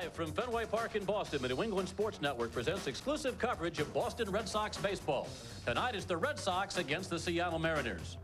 Live from Fenway Park in Boston, the New England Sports Network presents exclusive coverage of Boston Red Sox baseball. Tonight it's the Red Sox against the Seattle Mariners.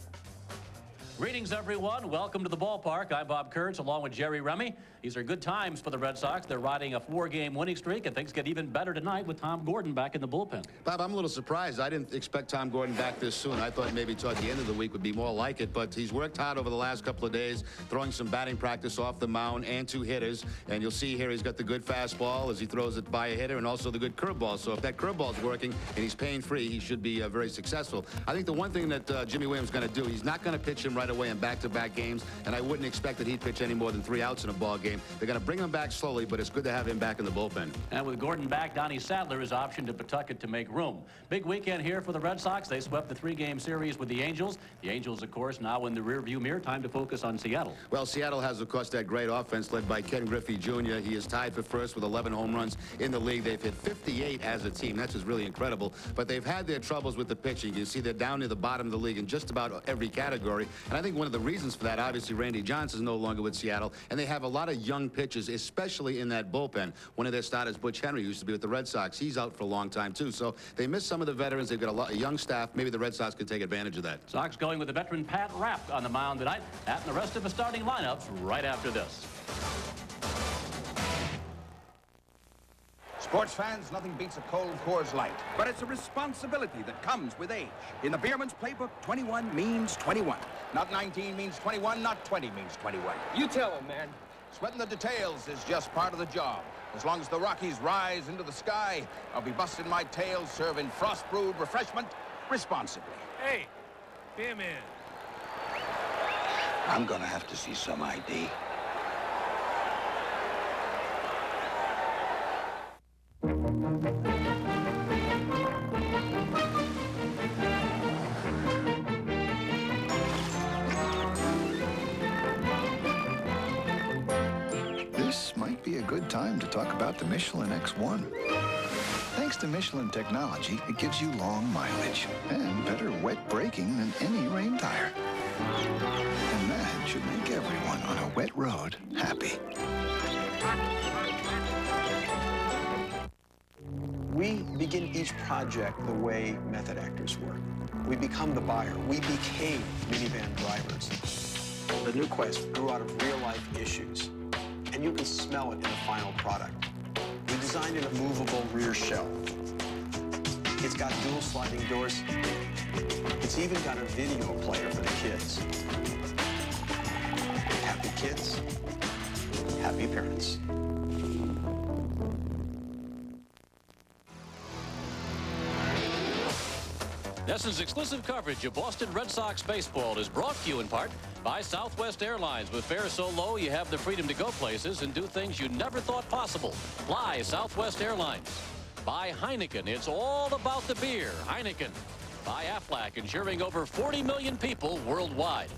Greetings, everyone. Welcome to the ballpark. I'm Bob Kurtz, along with Jerry Remy. These are good times for the Red Sox. They're riding a 4-game winning streak, and things get even better tonight with Tom Gordon back in the bullpen. Bob, I'm a little surprised. I didn't expect Tom Gordon back this soon. I thought maybe toward the end of the week would be more like it, but he's worked hard over the last couple of days, throwing some batting practice off the mound and 2 hitters. And you'll see here he's got the good fastball as he throws it by a hitter, and also the good curveball. So if that curveball's working and he's pain-free, he should be very successful. I think the one thing that Jimmy Williams is going to do, he's not going to pitch him right away in back-to-back games, and I wouldn't expect that he'd pitch any more than 3 outs in a ball game. They're going to bring him back slowly, but it's good to have him back in the bullpen. And with Gordon back, Donnie Sadler is optioned to Pawtucket to make room. Big weekend here for the Red Sox. They swept the 3-game series with the Angels. The Angels, of course, now in the rearview mirror. Time to focus on Seattle. Well, Seattle has, of course, that great offense led by Ken Griffey Jr. He is tied for first with 11 home runs in the league. They've hit 58 as a team. That's just really incredible. But they've had their troubles with the pitching. You see they're down near the bottom of the league in just about every category. And I think one of the reasons for that, obviously, Randy Johnson's no longer with Seattle, and they have a lot of young pitchers, especially in that bullpen. One of their starters, Butch Henry, used to be with the Red Sox. He's out for a long time, too. So they miss some of the veterans. They've got a young staff. Maybe the Red Sox could take advantage of that. Sox going with the veteran Pat Rapp on the mound tonight. That and the rest of the starting lineups right after this. Sports fans, nothing beats a cold Coors Light. But it's a responsibility that comes with age. In the Beerman's playbook, 21 means 21. Not 19 means 21, not 20 means 21. You tell him, man. Sweating the details is just part of the job. As long as the Rockies rise into the sky, I'll be busting my tail serving frost-brewed refreshment responsibly. Hey, Beerman. I'm gonna have to see some ID. This might be a good time to talk about the Michelin X1. Thanks to Michelin technology, it gives you long mileage and better wet braking than any rain tire. And that should make everyone on a wet road happy. We begin each project the way method actors work. We become the buyer. We became minivan drivers. The new Quest grew out of real-life issues, and you can smell it in the final product. We designed a movable rear shell. It's got dual sliding doors. It's even got a video player for the kids. Happy kids, happy parents. NESN's exclusive coverage of Boston Red Sox baseball is brought to you in part by Southwest Airlines. With fares so low, you have the freedom to go places and do things you never thought possible. Fly Southwest Airlines. By Heineken. It's all about the beer. Heineken. By Aflac, insuring over 40 million people worldwide.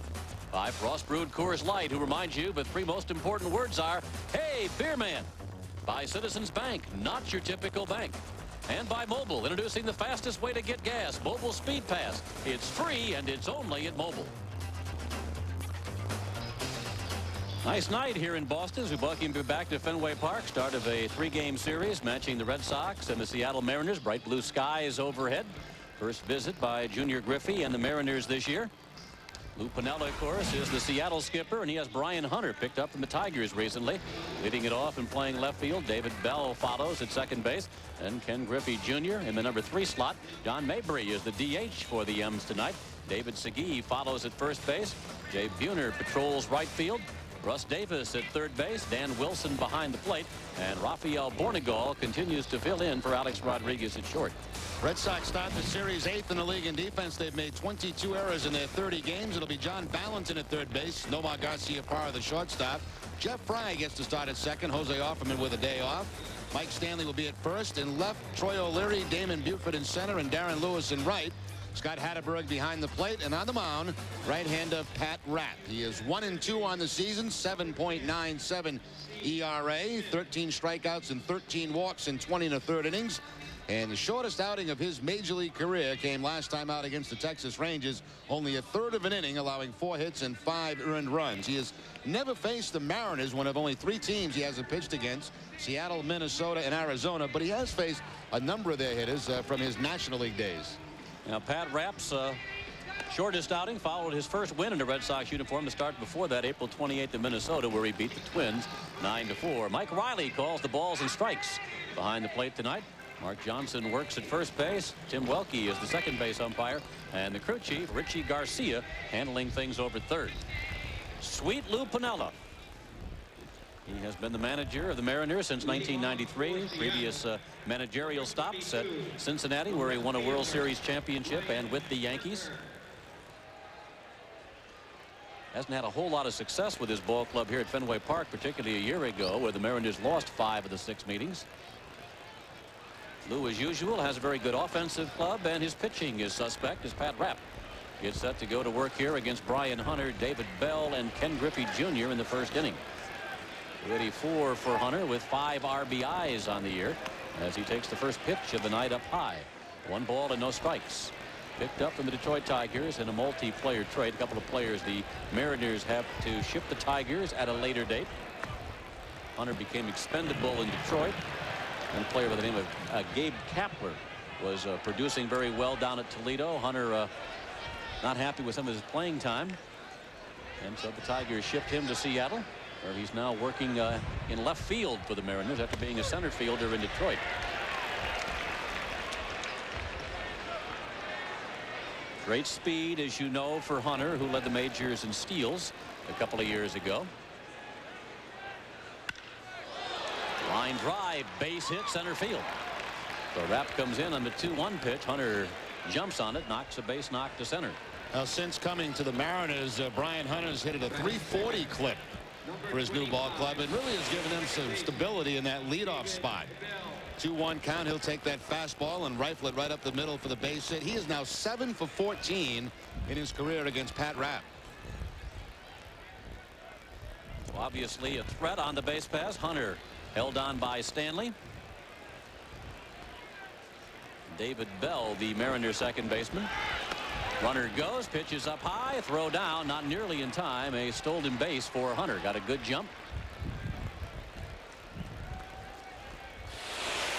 By Frost-Brewed Coors Light, who reminds you the 3 most important words are, hey, beer man. By Citizens Bank, not your typical bank. And by Mobile, introducing the fastest way to get gas, Mobile Speed Pass. It's free, and it's only at Mobile. Nice night here in Boston as we welcome you back to Fenway Park. Start of a 3-game series matching the Red Sox and the Seattle Mariners. Bright blue skies overhead. First visit by Junior Griffey and the Mariners this year. Lou Piniella, of course, is the Seattle skipper, and he has Brian Hunter picked up from the Tigers recently. Leading it off and playing left field, David Bell follows at second base. And Ken Griffey Jr. in the number 3 slot. John Mabry is the DH for the M's tonight. David Segui follows at first base. Jay Buhner patrols right field. Russ Davis at third base. Dan Wilson behind the plate. And Rafael Bornegal continues to fill in for Alex Rodriguez at short. Red Sox start the series 8th in the league in defense. They've made 22 errors in their 30 games. It'll be John Valentin at third base. Nomar Garcia-Parra, the shortstop. Jeff Fry gets to start at second. Jose Offerman with a day off. Mike Stanley will be at first. In left, Troy O'Leary, Damon Buford in center, and Darren Lewis in right. Scott Hatterberg behind the plate, and on the mound, right-hander Pat Rapp. He is 1-2 on the season, 7.97 ERA, 13 strikeouts and 13 walks in 20 1/3 innings. And the shortest outing of his major league career came last time out against the Texas Rangers. Only a third of an inning, allowing 4 hits and 5 earned runs. He has never faced the Mariners, one of only 3 teams he hasn't pitched against: Seattle, Minnesota, and Arizona. But he has faced a number of their hitters from his National League days. Now, Pat Rapp's shortest outing followed his first win in a Red Sox uniform to start before that, April 28th in Minnesota, where he beat the Twins 9-4. Mike Riley calls the balls and strikes behind the plate tonight. Mark Johnson works at first base. Tim Welke is the second base umpire, and the crew chief, Richie Garcia, handling things over third. Sweet Lou Piniella. He has been the manager of the Mariners since 1993. Previous managerial stops at Cincinnati, where he won a World Series championship, and with the Yankees. Hasn't had a whole lot of success with his ball club here at Fenway Park, particularly a year ago, where the Mariners lost 5 of the 6 meetings. Lou, as usual, has a very good offensive club, and his pitching is suspect as Pat Rapp gets set to go to work here against Brian Hunter, David Bell, and Ken Griffey Jr. in the first inning. 84 for Hunter with 5 RBIs on the year as he takes the first pitch of the night up high. 1 ball and no strikes. Picked up from the Detroit Tigers in a multi-player trade. A couple of players the Mariners have to ship the Tigers at a later date. Hunter became expendable in Detroit. And a player by the name of Gabe Kapler was producing very well down at Toledo. Hunter not happy with some of his playing time. And so the Tigers shipped him to Seattle, where he's now working in left field for the Mariners after being a center fielder in Detroit. Great speed, as you know, for Hunter, who led the majors in steals a couple of years ago. Line drive, base hit, center field. So Rapp comes in on the 2-1 pitch. Hunter jumps on it, knocks a base knock to center. Now, since coming to the Mariners, Brian Hunter's hit at a .340 clip for his new ball club, and really has given them some stability in that leadoff spot. 2-1 count. He'll take that fastball and rifle it right up the middle for the base hit. He is now 7 for 14 in his career against Pat Rapp. So obviously a threat on the base pass. Hunter held on by Stanley. David Bell, the Mariners second baseman. Runner goes, pitches up high, throw down, not nearly in time. A stolen base for Hunter. Got a good jump.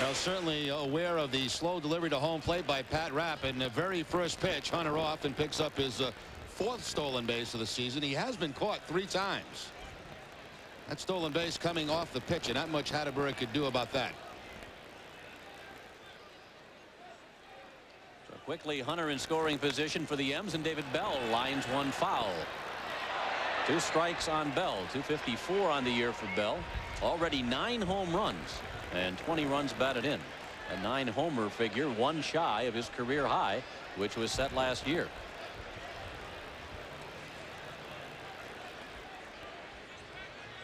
Well, certainly aware of the slow delivery to home plate by Pat Rapp. And the very first pitch, Hunter off and picks up his 4th stolen base of the season. He has been caught 3 times. That stolen base coming off the pitch, and not much Hatteberg could do about that. So quickly, Hunter in scoring position for the M's, and David Bell lines one foul. 2 strikes on Bell. 254 on the year for Bell. Already 9 home runs and 20 runs batted in. A 9-homer figure, 1 shy of his career high, which was set last year.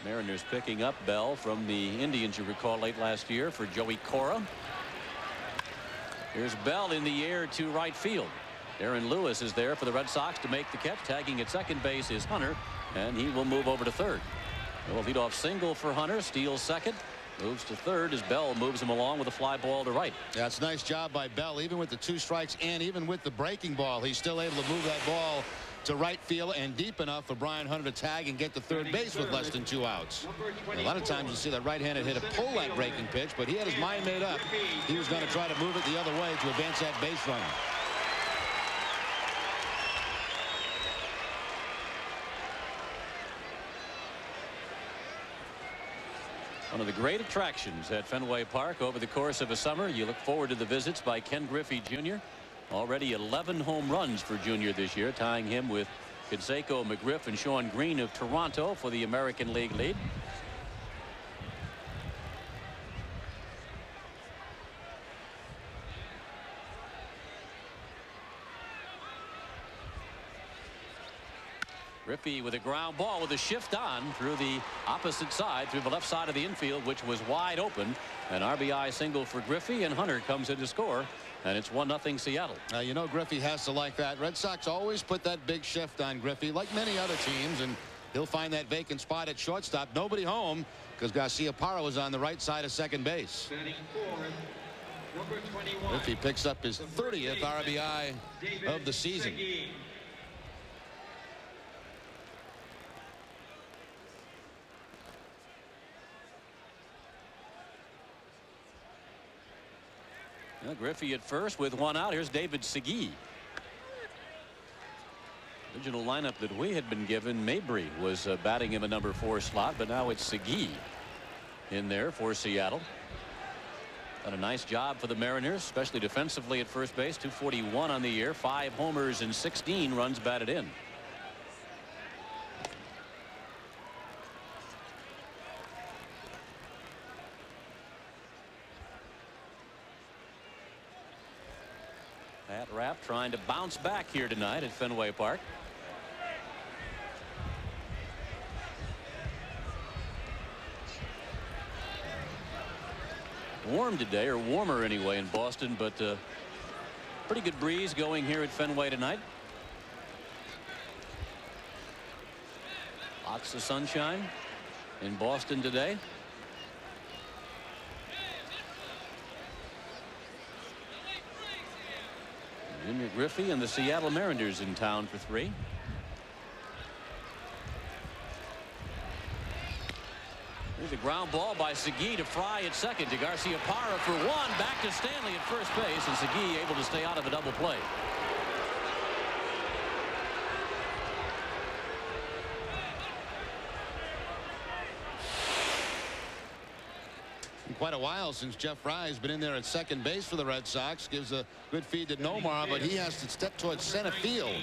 Mariners picking up Bell from the Indians, you recall, late last year for Joey Cora. Here's Bell in the air to right field. Aaron Lewis is there for the Red Sox to make the catch. Tagging at second base is Hunter, and he will move over to third. Well, leadoff single for Hunter. Steals second. Moves to third as Bell moves him along with a fly ball to right. That's a nice job by Bell. Even with the 2 strikes and even with the breaking ball, he's still able to move that ball to right field and deep enough for Brian Hunter to tag and get to third base with less than 2 outs. A lot of times you see that right-handed hitter pull that breaking pitch, but he had his mind made up. He was going to try to move it the other way to advance that base runner. One of the great attractions at Fenway Park over the course of a summer. You look forward to the visits by Ken Griffey Jr. Already 11 home runs for Jr. this year, tying him with Canseco, McGriff, and Sean Green of Toronto for the American League lead. Griffey with a ground ball with a shift on through the opposite side, through the left side of the infield, which was wide open. An RBI single for Griffey, and Hunter comes in to score, and it's 1-0 Seattle. You know, Griffey has to like that. Red Sox always put that big shift on Griffey, like many other teams, and he'll find that vacant spot at shortstop. Nobody home because Garcia Parra was on the right side of second base. If he picks up his 30th RBI of the season. Well, Griffey at first with one out. Here's David Segui. Original lineup that we had been given, Mabry was batting him a number 4 slot, but now it's Segui in there for Seattle. Done a nice job for the Mariners, especially defensively at first base. 241 on the year, 5 homers and 16 runs batted in. Pat Rapp trying to bounce back here tonight at Fenway Park. Warm today, or warmer anyway, in Boston, but pretty good breeze going here at Fenway tonight. Lots of sunshine in Boston today. Junior Griffey and the Seattle Mariners in town for 3. There's a ground ball by Segui to Fry at second, to Garcia-Parra for 1, back to Stanley at first base, and Segui able to stay out of a double play. Quite a while since Jeff Fry's been in there at second base for the Red Sox. Gives a good feed to Nomar, but he has to step towards center field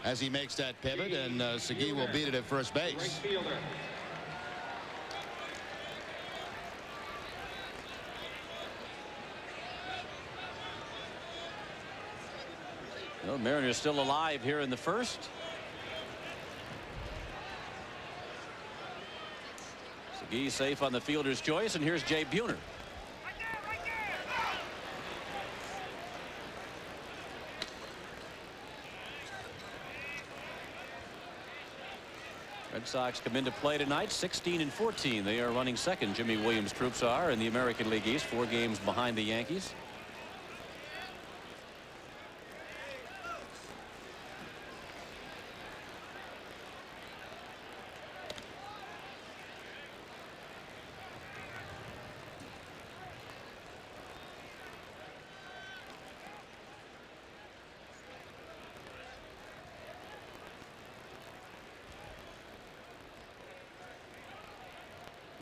as he makes that pivot, and Segui will beat it at first base. Well, Mariners still alive here in the first. Segui safe on the fielder's choice, and here's Jay Buhner. Red Sox come into play tonight 16-14. They are running second. Jimmy Williams' troops are in the American League East, 4 games behind the Yankees.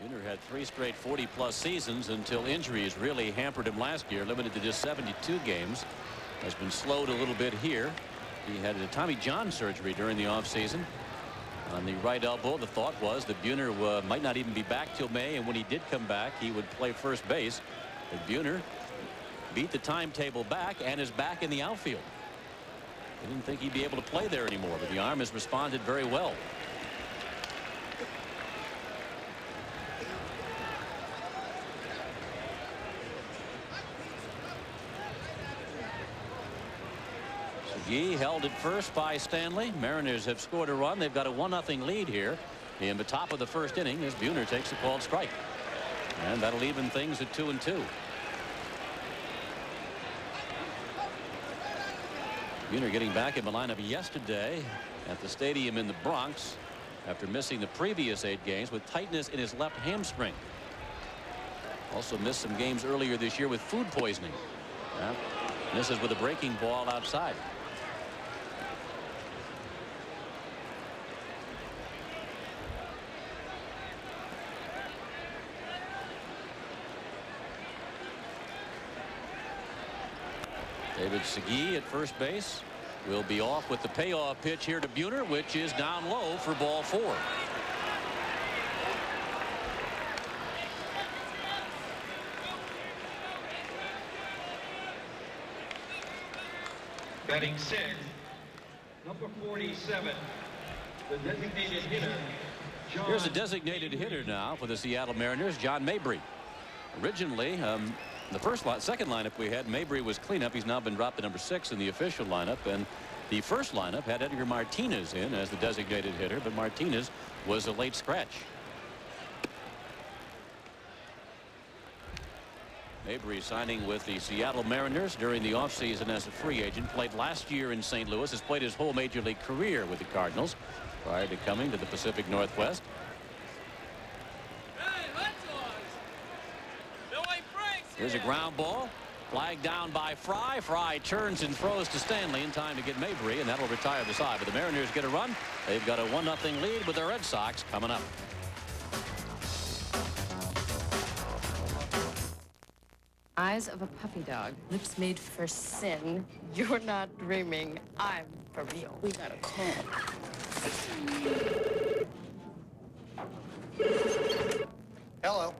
Buhner had 3 straight 40-plus seasons until injuries really hampered him last year, limited to just 72 games. Has been slowed a little bit here. He had a Tommy John surgery during the offseason on the right elbow. The thought was that Buhner might not even be back till May, and when he did come back, he would play first base. But Buhner beat the timetable back and is back in the outfield. I didn't think he'd be able to play there anymore, but the arm has responded very well. Segui held at first by Stanley. Mariners have scored a run. They've got a 1-0 lead here in the top of the first inning as Buhner takes a called strike, and that'll even things at 2-2. Buhner getting back in the lineup yesterday at the stadium in the Bronx after missing the previous 8 games with tightness in his left hamstring. Also missed some games earlier this year with food poisoning. Misses with a breaking ball outside. David Segui at first base will be off with the payoff pitch here to Buhner, which is down low for ball 4. Batting 6th, number 47, the designated hitter, John. Here's a designated hitter now for the Seattle Mariners, John Mabry. Originally, the second lineup we had, Mabry was cleanup. He's now been dropped to number 6 in the official lineup, and the first lineup had Edgar Martinez in as the designated hitter, but Martinez was a late scratch. Mabry signing with the Seattle Mariners during the offseason as a free agent. Played last year in St. Louis. Has played his whole major league career with the Cardinals prior to coming to the Pacific Northwest. Here's a ground ball. Flag down by Fry. Fry turns and throws to Stanley in time to get Mabry, and that'll retire the side. But the Mariners get a run. They've got a 1-0 lead with the Red Sox coming up. Eyes of a puppy dog, lips made for sin. You're not dreaming. I'm for real. We got a call. Hello.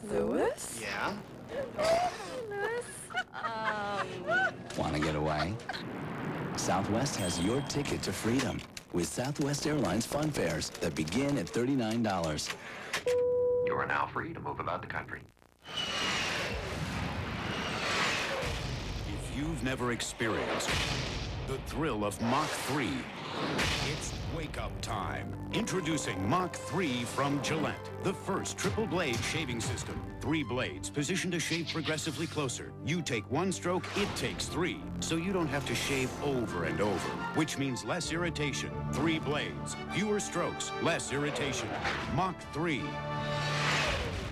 Louis? Yeah? Louis? Want to get away? Southwest has your ticket to freedom with Southwest Airlines fun fares that begin at $39. You are now free to move about the country. If you've never experienced the thrill of Mach 3, it's wake-up time. Introducing Mach 3 from Gillette, the first triple blade shaving system. 3 blades positioned to shave progressively closer. You take 1 stroke, it takes 3, so you don't have to shave over and over, which means less irritation. 3 blades, fewer strokes, less irritation. Mach 3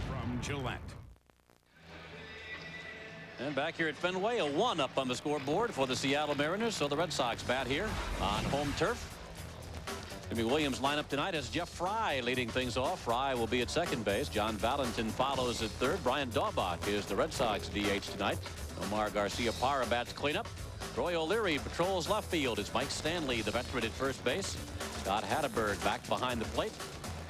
from Gillette. And back here at Fenway, a 1 up on the scoreboard for the Seattle Mariners. So the Red Sox bat here on home turf. Jimmy Williams' lineup tonight has Jeff Fry leading things off. Fry will be at second base. John Valentin follows at third. Brian Daubach is the Red Sox DH tonight. Nomar Garcia-Parra bats cleanup. Troy O'Leary patrols left field. It's Mike Stanley, the veteran, at first base. Scott Hatteberg back behind the plate.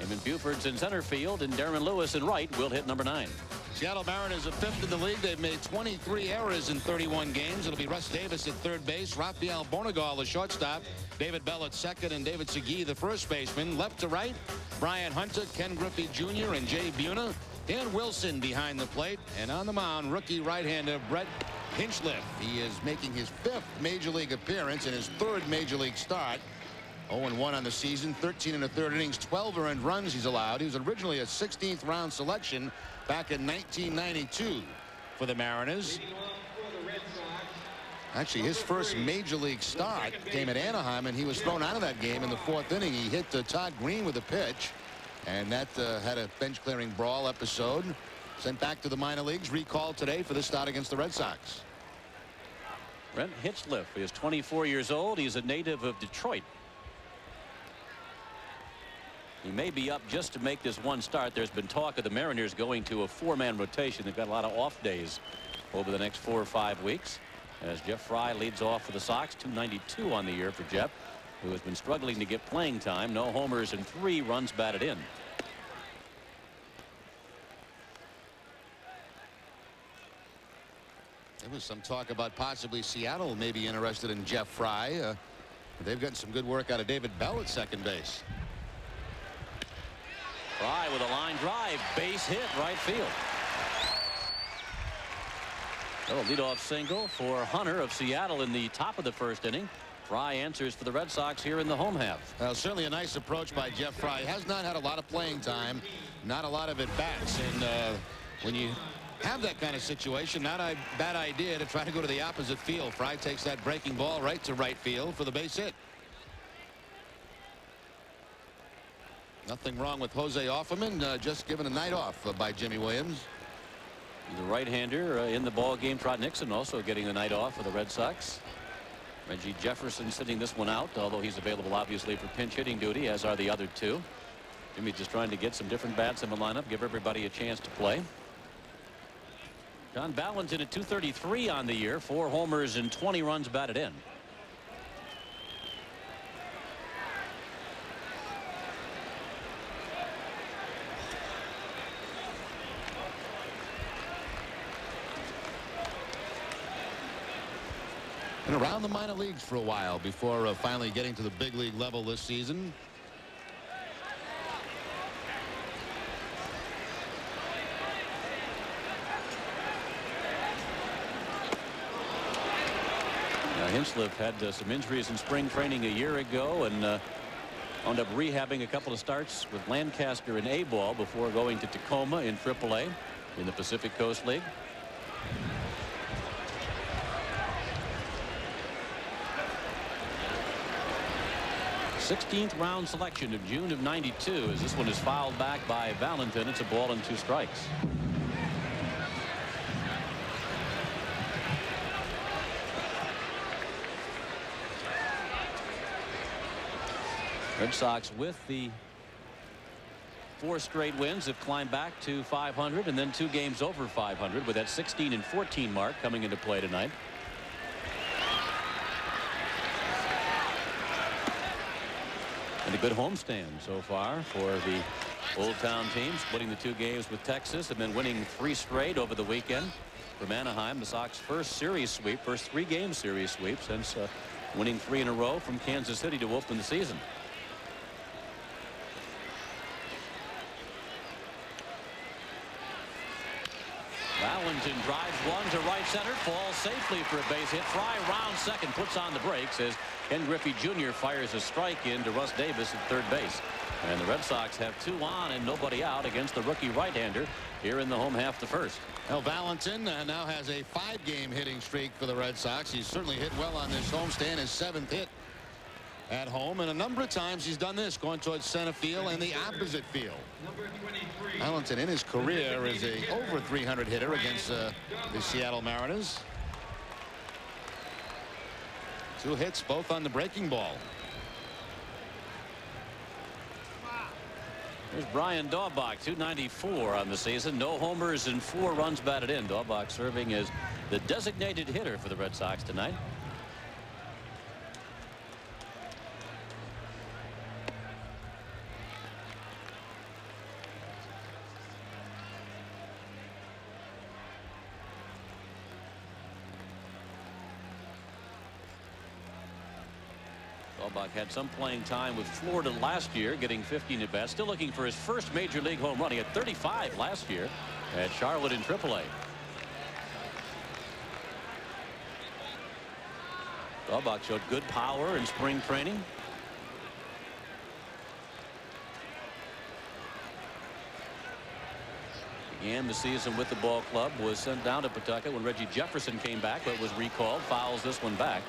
Eamon Buford's in center field, and Darren Lewis in right will hit number 9. Seattle Mariners are 5th in the league. They've made 23 errors in 31 games. It'll be Russ Davis at third base, Rafael Bornegal, the shortstop, David Bell at second, and David Segui, the first baseman. Left to right, Brian Hunter, Ken Griffey Jr., and Jay Buhner. Dan Wilson behind the plate. And on the mound, rookie right-hander Brett Hinchliffe. He is making his 5th major league appearance and his 3rd major league start. 0-1 on the season, 13 in the 3rd innings, 12 earned runs he's allowed. He was originally a 16th round selection back in 1992 for the Mariners. Actually, his first major league start came at Anaheim, and he was thrown out of that game in the 4th inning. He hit Todd Green with a pitch, and that had a bench-clearing brawl episode. Sent back to the minor leagues, recalled today for the start against the Red Sox. Brent Hinchliffe is 24 years old. He's a native of Detroit. He may be up just to make this one start. There's been talk of the Mariners going to a 4-man rotation. They've got a lot of off days over the next 4 or 5 weeks. As Jeff Fry leads off for the Sox, .292 on the year for Jeff, who has been struggling to get playing time. No homers and 3 runs batted in. There was some talk about possibly Seattle may be interested in Jeff Fry. They've gotten some good work out of David Bell at second base. Fry with a line drive, base hit, right field. A leadoff single for Hunter of Seattle in the top of the 1st inning. Fry answers for the Red Sox here in the home half. Well, certainly a nice approach by Jeff Fry. Has not had a lot of playing time, not a lot of at-bats, and when you have that kind of situation, not a bad idea to try to go to the opposite field. Fry takes that breaking ball right to right field for the base hit. Nothing wrong with Jose Offerman, just given a night off by Jimmy Williams. The right-hander in the ball game. Trot Nixon also getting the night off for the Red Sox. Reggie Jefferson sitting this one out, although he's available obviously for pinch hitting duty, as are the other 2. Jimmy just trying to get some different bats in the lineup, give everybody a chance to play. John Valentin at .233 on the year, 4 homers and 20 runs batted in. And around the minor leagues for a while before finally getting to the big league level this season. Hinchliffe had some injuries in spring training a year ago and wound up rehabbing a couple of starts with Lancaster in A-ball before going to Tacoma in AAA. in the Pacific Coast League. th round selection of June of '92 as this one is fouled back by Valentin. It's a ball and 2 strikes. Red Sox with the 4 straight wins have climbed back to 500 and then 2 games over 500 with that 16-14 mark coming into play tonight. And a good homestand so far for the Old Town team, splitting the 2 games with Texas and then winning 3 straight over the weekend. From Anaheim, the Sox first series sweep, first 3-game series sweep since winning 3 in a row from Kansas City to open the season. Valentin drives one to right center, falls safely for a base hit. Fry round second, puts on the brakes as Ken Griffey Jr. fires a strike in to Russ Davis at third base. And the Red Sox have 2 on and nobody out against the rookie right-hander here in the home half the first. Well, Valentin now has a 5-game hitting streak for the Red Sox. He's certainly hit well on this homestand, his 7th hit at home, and a number of times he's done this, going towards center field and the opposite field. Valentin in his career is a over 300 hitter against the Seattle Mariners. 2 hits, both on the breaking ball. There's Brian Daubach, 294 on the season, no homers and 4 runs batted in. Daubach serving as the designated hitter for the Red Sox tonight. Daubach had some playing time with Florida last year, getting 15 at bats. Still looking for his first major league home run. He had 35 last year at Charlotte in AAA. Daubach showed good power in spring training. Began the season with the ball club, was sent down to Pawtucket when Reggie Jefferson came back, but was recalled. Fouls this one back.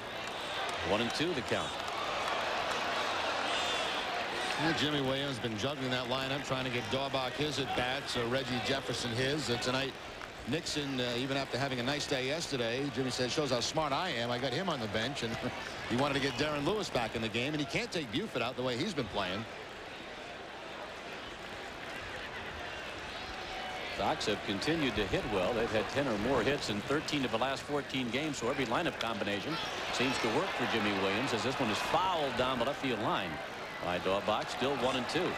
1-2 the count. Jimmy Williams has been juggling that lineup, trying to get Daubach his at bats, Reggie Jefferson his. Tonight, Nixon, even after having a nice day yesterday, Jimmy said, shows how smart I am. I got him on the bench, and he wanted to get Darren Lewis back in the game, and he can't take Buford out the way he's been playing. Sox have continued to hit well. They've had 10 or more hits in 13 of the last 14 games, so every lineup combination seems to work for Jimmy Williams as this one is fouled down the left field line by Daubach. Still 1-2.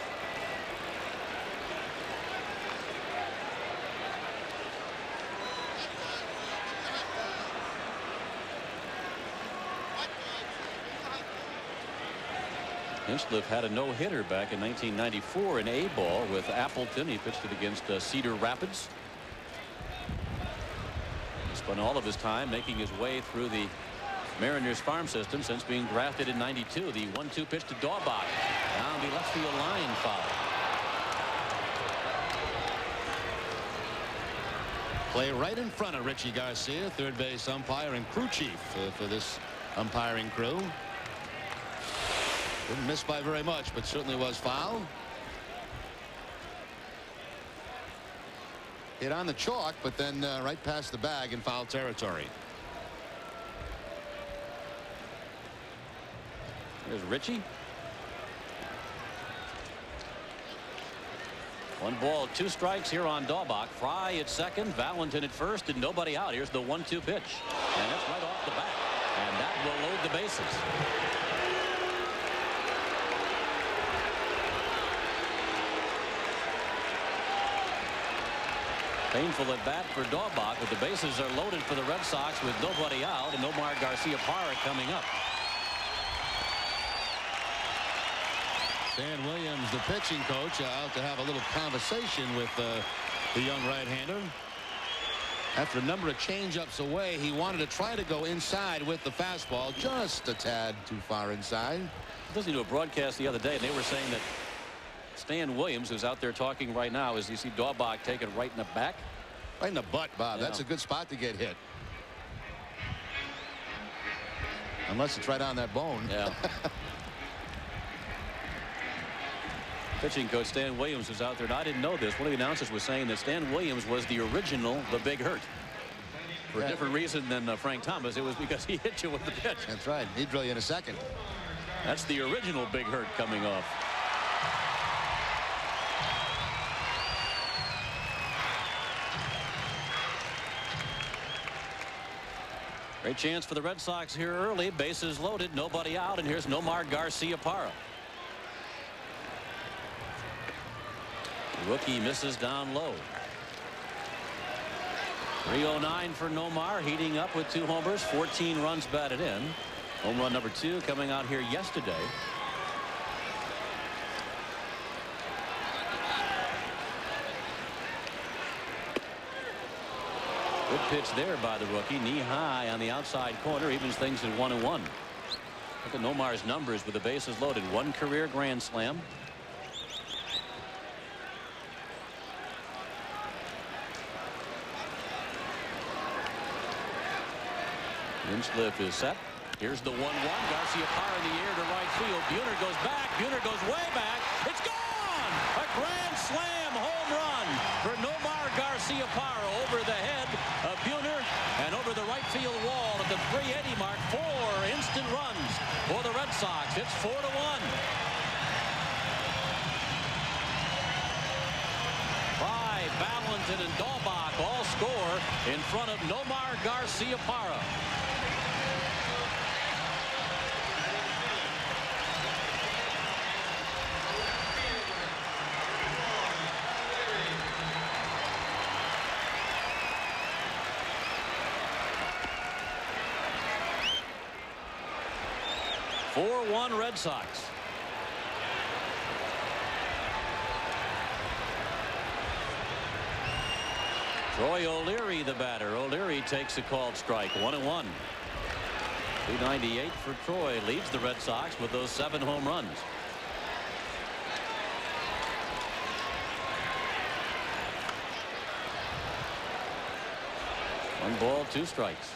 Hinchliffe had a no-hitter back in 1994 in A ball with Appleton. He pitched it against Cedar Rapids. He spent all of his time making his way through the Mariners farm system since being drafted in '92. The 1-2 pitch to Daubach down the left field line, foul. Play right in front of Richie Garcia, third base umpire and crew chief for this umpiring crew. Didn't miss by very much, but certainly was foul. Hit on the chalk, but then right past the bag in foul territory. There's Richie. 1 ball, 2 strikes here on Daubach. Fry at second, Valentin at first, and nobody out. Here's the 1-2 pitch, and that's right off the bat, and that will load the bases. Painful at bat for Daubach, but the bases are loaded for the Red Sox with nobody out, and Nomar Garcia-Parra coming up. Dan Williams, the pitching coach, out to have a little conversation with the young right-hander. After a number of change-ups away, he wanted to try to go inside with the fastball, just a tad too far inside. I was listening to a broadcast the other day, and they were saying that Stan Williams, who's out there talking right now, as you see Daubach take it right in the back. Right in the butt, Bob. Yeah. That's a good spot to get hit. Unless it's right on that bone. Yeah. Pitching coach Stan Williams was out there, and I didn't know this. One of the announcers was saying that Stan Williams was the original The Big Hurt. For a different reason than Frank Thomas. It was because he hit you with the pitch. That's right. He'd drill you in a second. That's the original Big Hurt coming off. Great chance for the Red Sox here early. Bases loaded, nobody out, and here's Nomar Garciaparra. The rookie misses down low. 309 for Nomar, heating up with 2 homers, 14 runs batted in. Home run number 2 coming out here yesterday. Good pitch there by the rookie, knee high on the outside corner, evens things at 1-1. Look at Nomar's numbers with the bases loaded. 1 career grand slam. Hinchliffe is set. Here's the 1-1. Garciaparra in the air to right field. Buhner goes back. Buhner goes way back. It's gone! A grand slam home run for Nomar Garciaparra over the head of Buhner and over the right field wall at the 380 mark. 4 instant runs for the Red Sox. It's 4-1. Valentin and Dahlbach all score in front of Nomar Garciaparra. (4-1) Red Sox. Troy O'Leary, the batter. O'Leary takes a called strike. 1-1. 298 for Troy. Leads the Red Sox with those 7 home runs. One ball, 2 strikes.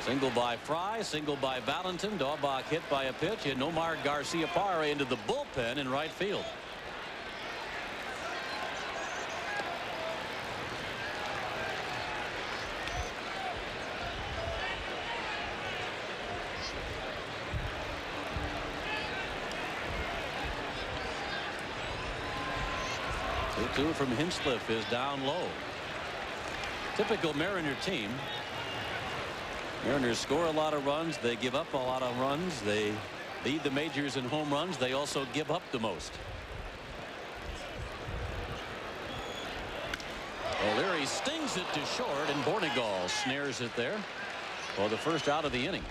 Single by Fry, single by Valentin. Dahlbach hit by a pitch, and Nomar Garciaparra into the bullpen in right field. Two from Hinchliffe is down low. Typical Mariner team. Mariners score a lot of runs. They give up a lot of runs. They lead the majors in home runs. They also give up the most. O'Leary stings it to short, and Bornegal snares it there for the first out of the inning.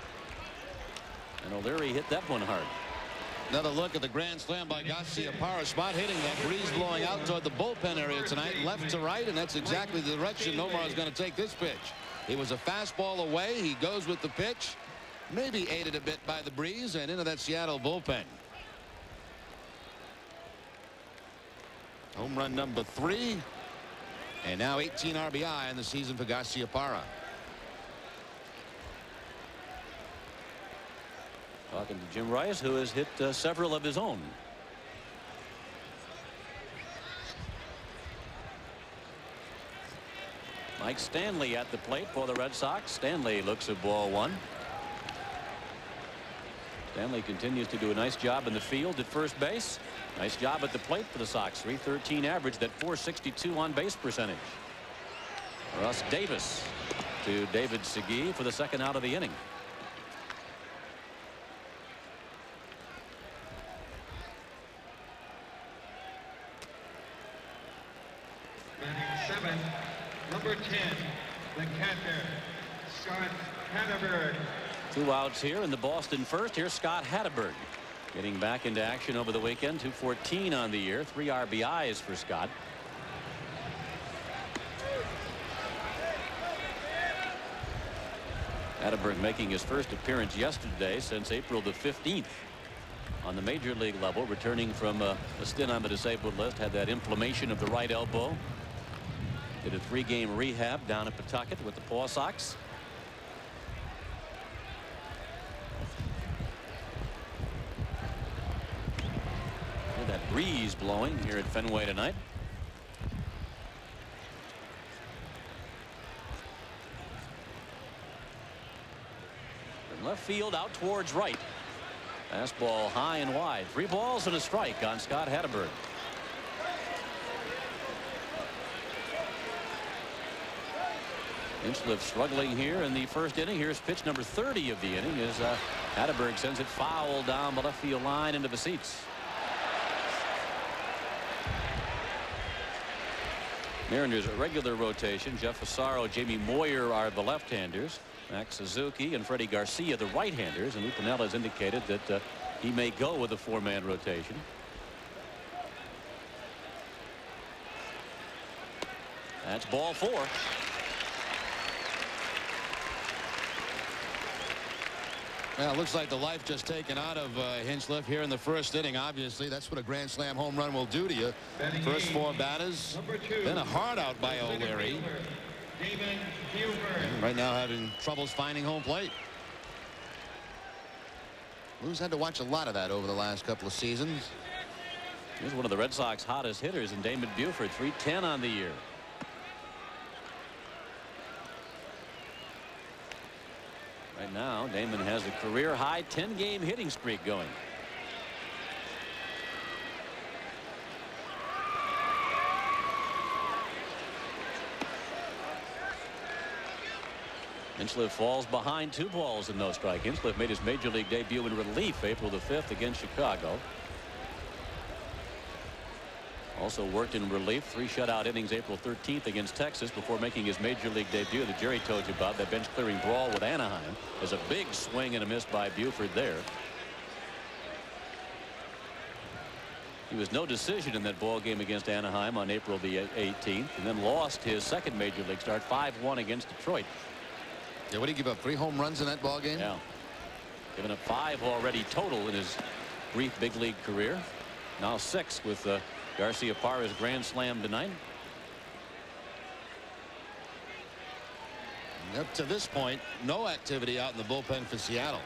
And O'Leary hit that one hard. Another look at the grand slam by Garciaparra. Spot hitting that breeze blowing out toward the bullpen area tonight, left to right, and that's exactly the direction Nomar is going to take this pitch. It was a fastball away. He goes with the pitch, maybe aided a bit by the breeze, and into that Seattle bullpen. Home run number 3, and now 18 RBI in the season for Garciaparra. Talking to Jim Rice, who has hit several of his own. Mike Stanley at the plate for the Red Sox. Stanley looks at ball 1. Stanley continues to do a nice job in the field at first base. Nice job at the plate for the Sox. .313 average, that .462 on base percentage. Russ Davis to David Segui for the second out of the inning. Batting 7, number 10, the catcher, Scott Hatteberg. 2 outs here in the Boston first. Here's Scott Hatteberg getting back into action over the weekend. 214 on the year. 3 RBIs for Scott. Hatteberg making his first appearance yesterday since April the 15th. on the major league level, returning from a stint on the disabled list, had that inflammation of the right elbow. Did a 3-game rehab down at Pawtucket with the Paw Sox. Hear that breeze blowing here at Fenway tonight. From left field out towards right. Fastball high and wide. 3 balls and a strike on Scott Hatteberg. Hinchliffe struggling here in the first inning. Here's pitch number 30 of the inning as Hatteberg sends it foul down the left field line into the seats. Mariners regular rotation. Jeff Fassaro, Jamie Moyer are the left-handers. Max Suzuki and Freddie Garcia the right-handers, and Lou Piniella has indicated that he may go with a 4-man rotation. That's ball 4. Well, it looks like the life just taken out of Hinchliffe here in the first inning. Obviously, that's what a grand slam home run will do to you. First 4 batters. Then a hard out by O'Leary. And right now having troubles finding home plate. Lou's had to watch a lot of that over the last couple of seasons. He's one of the Red Sox hottest hitters in Damon Buford. .310 on the year. Right now, Damon has a career-high 10-game hitting streak going. Hinchliffe falls behind 2 balls and no strike. Hinchliffe made his major league debut in relief April the 5th against Chicago. Also worked in relief 3 shutout innings April 13th against Texas before making his major league debut that Jerry told you about. That bench clearing brawl with Anaheim. There's a big swing and a miss by Buford there. He was no decision in that ball game against Anaheim on April the 18th, and then lost his second major league start 5-1 against Detroit. Yeah, what did he give up? 3 home runs in that ball game? Yeah. Given up 5 already total in his brief big league career. Now 6 with Garcia Parra's grand slam tonight. And up to this point, no activity out in the bullpen for Seattle.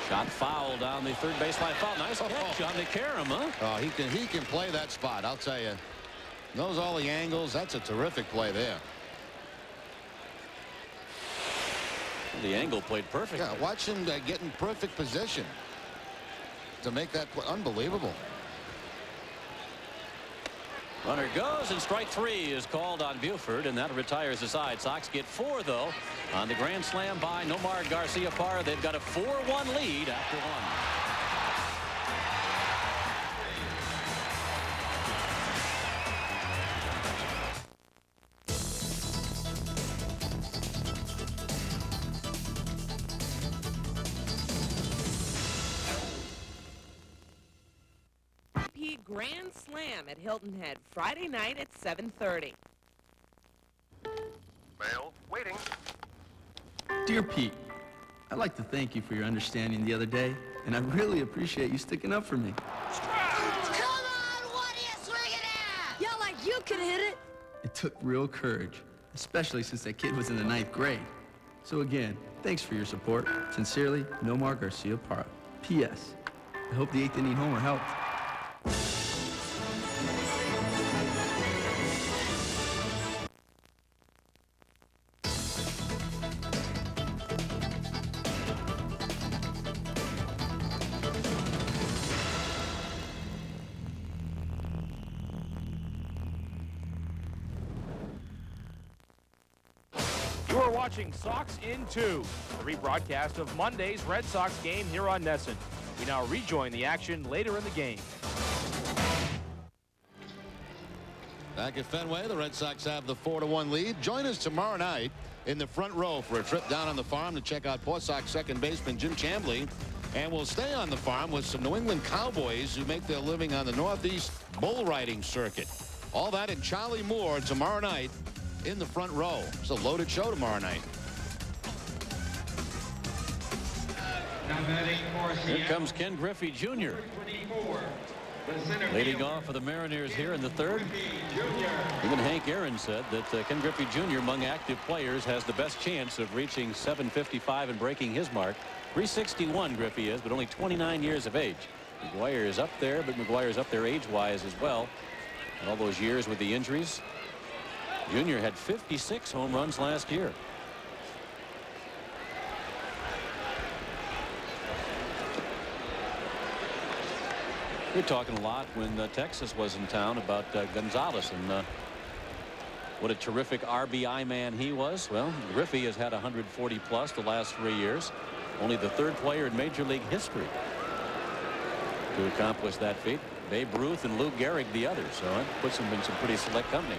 Shot foul down the third baseline. Foul. Nice catch on the carom, huh? Oh, he can play that spot. I'll tell you. Knows all the angles. That's a terrific play there. The angle played perfect. Yeah, watch him get in perfect position to make that play. Unbelievable. Runner goes, and strike 3 is called on Buford, and that retires the side. Sox get 4 though on the grand slam by Nomar Garcia Parra. They've got a 4-1 lead after 1. Grand Slam at Hilton Head Friday night at 7:30. Mail waiting. Dear Pete, I'd like to thank you for your understanding the other day, and I really appreciate you sticking up for me. Come on, what are you swinging at? Yeah, like you can hit it. It took real courage, especially since that kid was in the 9th grade. So again, thanks for your support. Sincerely, Nomar Garcia Parra. P.S. I hope the 8th inning homer helped. You are watching Sox in 2, a rebroadcast of Monday's Red Sox game here on NESN. We now rejoin the action later in the game. Back at Fenway, the Red Sox have the 4-1 lead. Join us tomorrow night in the front row for a trip down on the farm to check out Paw Sox second baseman Jim Chamblee. And we'll stay on the farm with some New England Cowboys who make their living on the Northeast bull riding circuit. All that and Charlie Moore tomorrow night in the front row. It's a loaded show tomorrow night. Now batting for Here Seattle, comes Ken Griffey Jr. 24, the center leading fielder, off for the Mariners here in the third. Griffey Jr. Even Hank Aaron said that Ken Griffey Jr. among active players has the best chance of reaching 755 and breaking his mark. 361 Griffey is, but only 29 years of age. McGuire is up there, but McGuire is up there age-wise as well. And all those years with the injuries. Jr. had 56 home runs last year. We were talking a lot when Texas was in town about Gonzalez and what a terrific RBI man he was. Well, Griffey has had 140 plus the last 3 years. Only the third player in Major League history to accomplish that feat. Babe Ruth and Lou Gehrig the others. So it puts him in some pretty select company.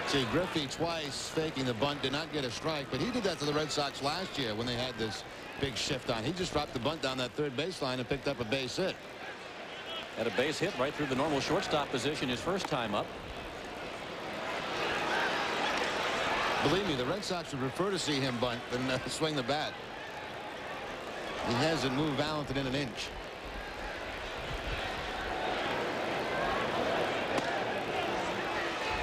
See, Griffey twice faking the bunt, did not get a strike, but he did that to the Red Sox last year when they had this big shift on. He just dropped the bunt down that third baseline and picked up a base hit. Had a base hit right through the normal shortstop position his first time up. Believe me, the Red Sox would prefer to see him bunt than swing the bat. He hasn't moved Valentin in an inch.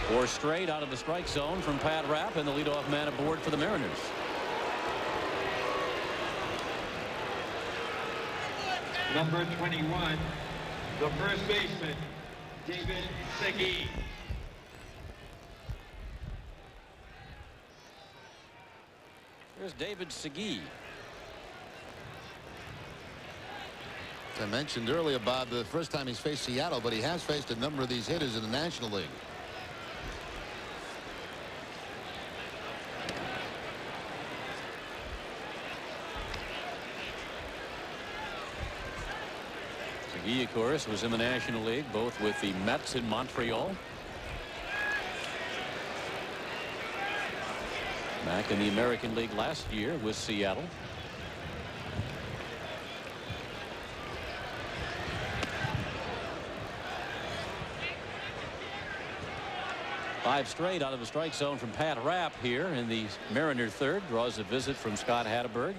Four straight out of the strike zone from Pat Rapp, and the leadoff man aboard for the Mariners. Number 21, the first baseman, David Segui. There's David Segui. I mentioned earlier, Bob, the first time he's faced Seattle, but he has faced a number of these hitters in the National League. Segui, of course, was in the National League, both with the Mets in Montreal. Back in the American League last year with Seattle. Five straight out of the strike zone from Pat Rapp here in the Mariner third. Draws a visit from Scott Hatteberg.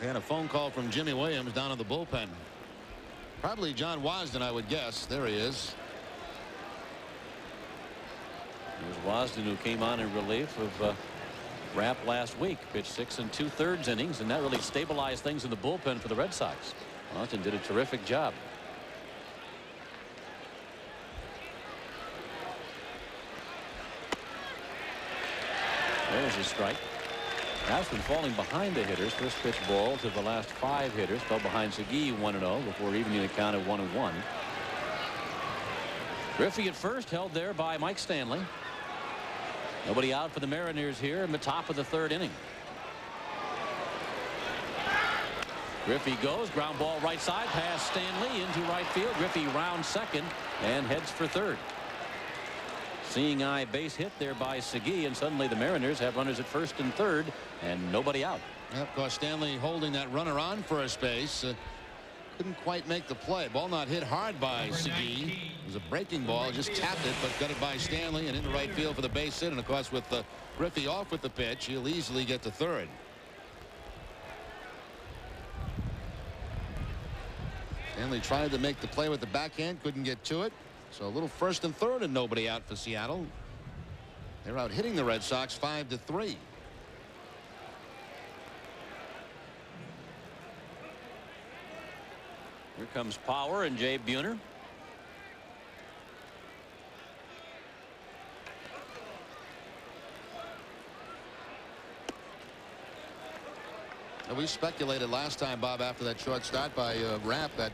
And a phone call from Jimmy Williams down in the bullpen. Probably John Wasden, I would guess. There he is. There's Wasden, who came on in relief of Rapp last week. Pitched 6 2/3 innings, and that really stabilized things in the bullpen for the Red Sox. Wasden did a terrific job. There's a strike. Rapp's been falling behind the hitters. First pitch ball to the last 5 hitters. Fell behind Segui 1-0 before evening the count at 1-1. Griffey at first, held there by Mike Stanley. Nobody out for the Mariners here in the top of the third inning. Griffey goes, ground ball right side past Stanley into right field. Griffey rounds second and heads for third. Seeing eye base hit there by Segui, and suddenly the Mariners have runners at first and third and nobody out. Yep, of course, Stanley holding that runner on first base. Couldn't quite make the play. Ball not hit hard by Segui. It was a breaking ball, just tapped it, but got it by Stanley and into right field for the base hit. And of course, with Griffey off with the pitch, he'll easily get to third. Stanley tried to make the play with the backhand, couldn't get to it. So a little first and third and nobody out for Seattle. They're out hitting the Red Sox 5-3. Here comes Power and Jay Buhner. We speculated last time, Bob, after that short start by Rapp, that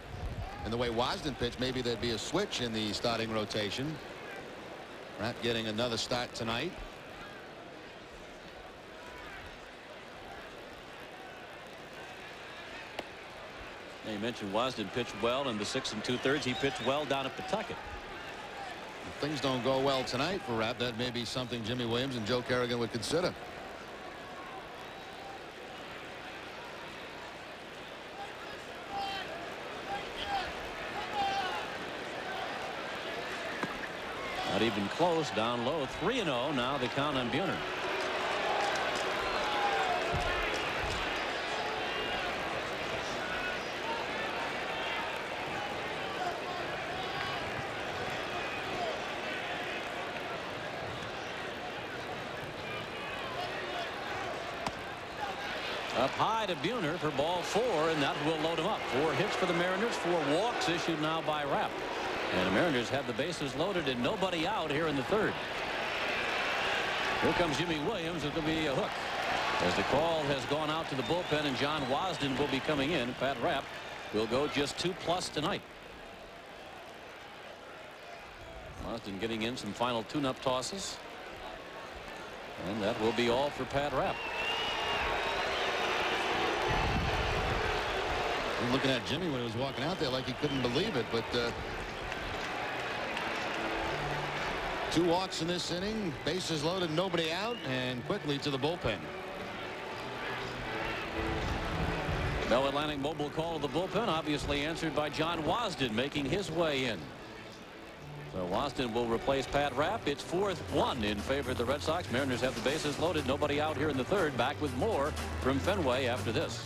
in the way Wasden pitched, maybe there'd be a switch in the starting rotation. Rapp getting another start tonight. Now, you mentioned Wasden pitched well in the 6 2/3. He pitched well down at Pawtucket. If things don't go well tonight for Rapp, that may be something Jimmy Williams and Joe Kerrigan would consider. Not even close. Down low. 3-0 now the count on Buhner. Up high to Buhner for ball 4, and that will load him up. 4 hits for the Mariners, 4 walks issued now by Rapp. And the Mariners have the bases loaded and nobody out here in the 3rd. Here comes Jimmy Williams. It's going to be a hook. As the call has gone out to the bullpen, and John Wasden will be coming in. Pat Rapp will go just 2+ tonight. Wasden getting in some final tune-up tosses. And that will be all for Pat Rapp. I'm looking at Jimmy when he was walking out there like he couldn't believe it, but 2 walks in this inning, bases loaded, nobody out, and quickly to the bullpen. Bell Atlantic mobile call to the bullpen, obviously answered by John Wasden making his way in. So Wasden will replace Pat Rapp. It's 4-1 in favor of the Red Sox. Mariners have the bases loaded, nobody out here in the 3rd. Back with more from Fenway after this.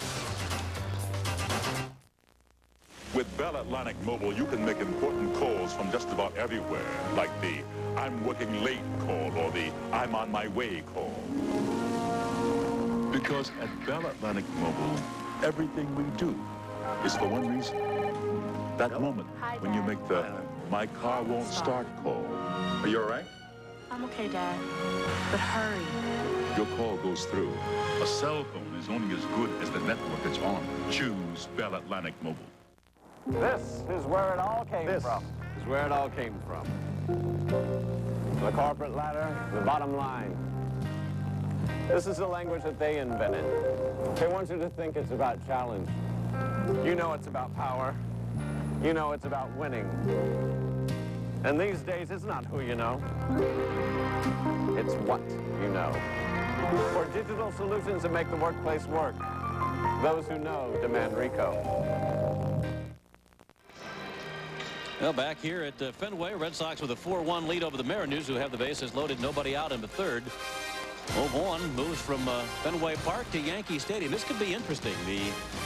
With Bell Atlantic Mobile, you can make important calls from just about everywhere, like the "I'm working late" call or the "I'm on my way" call. Because at Bell Atlantic Mobile, everything we do is for one reason. That moment when you make the "my car won't start" call. Are you all right? I'm okay, Dad. But hurry. Your call goes through. A cell phone is only as good as the network it's on. Choose Bell Atlantic Mobile. This is where it all came from. This is where it all came from. The corporate ladder, the bottom line. This is the language that they invented. They want you to think it's about challenge. You know it's about power. You know it's about winning. And these days, it's not who you know. It's what you know. For digital solutions that make the workplace work, those who know demand Rico. Well, back here at Fenway, Red Sox with a 4-1 lead over the Mariners, who have the bases loaded, nobody out in the 3rd. Move on, moves from Fenway Park to Yankee Stadium. This could be interesting. The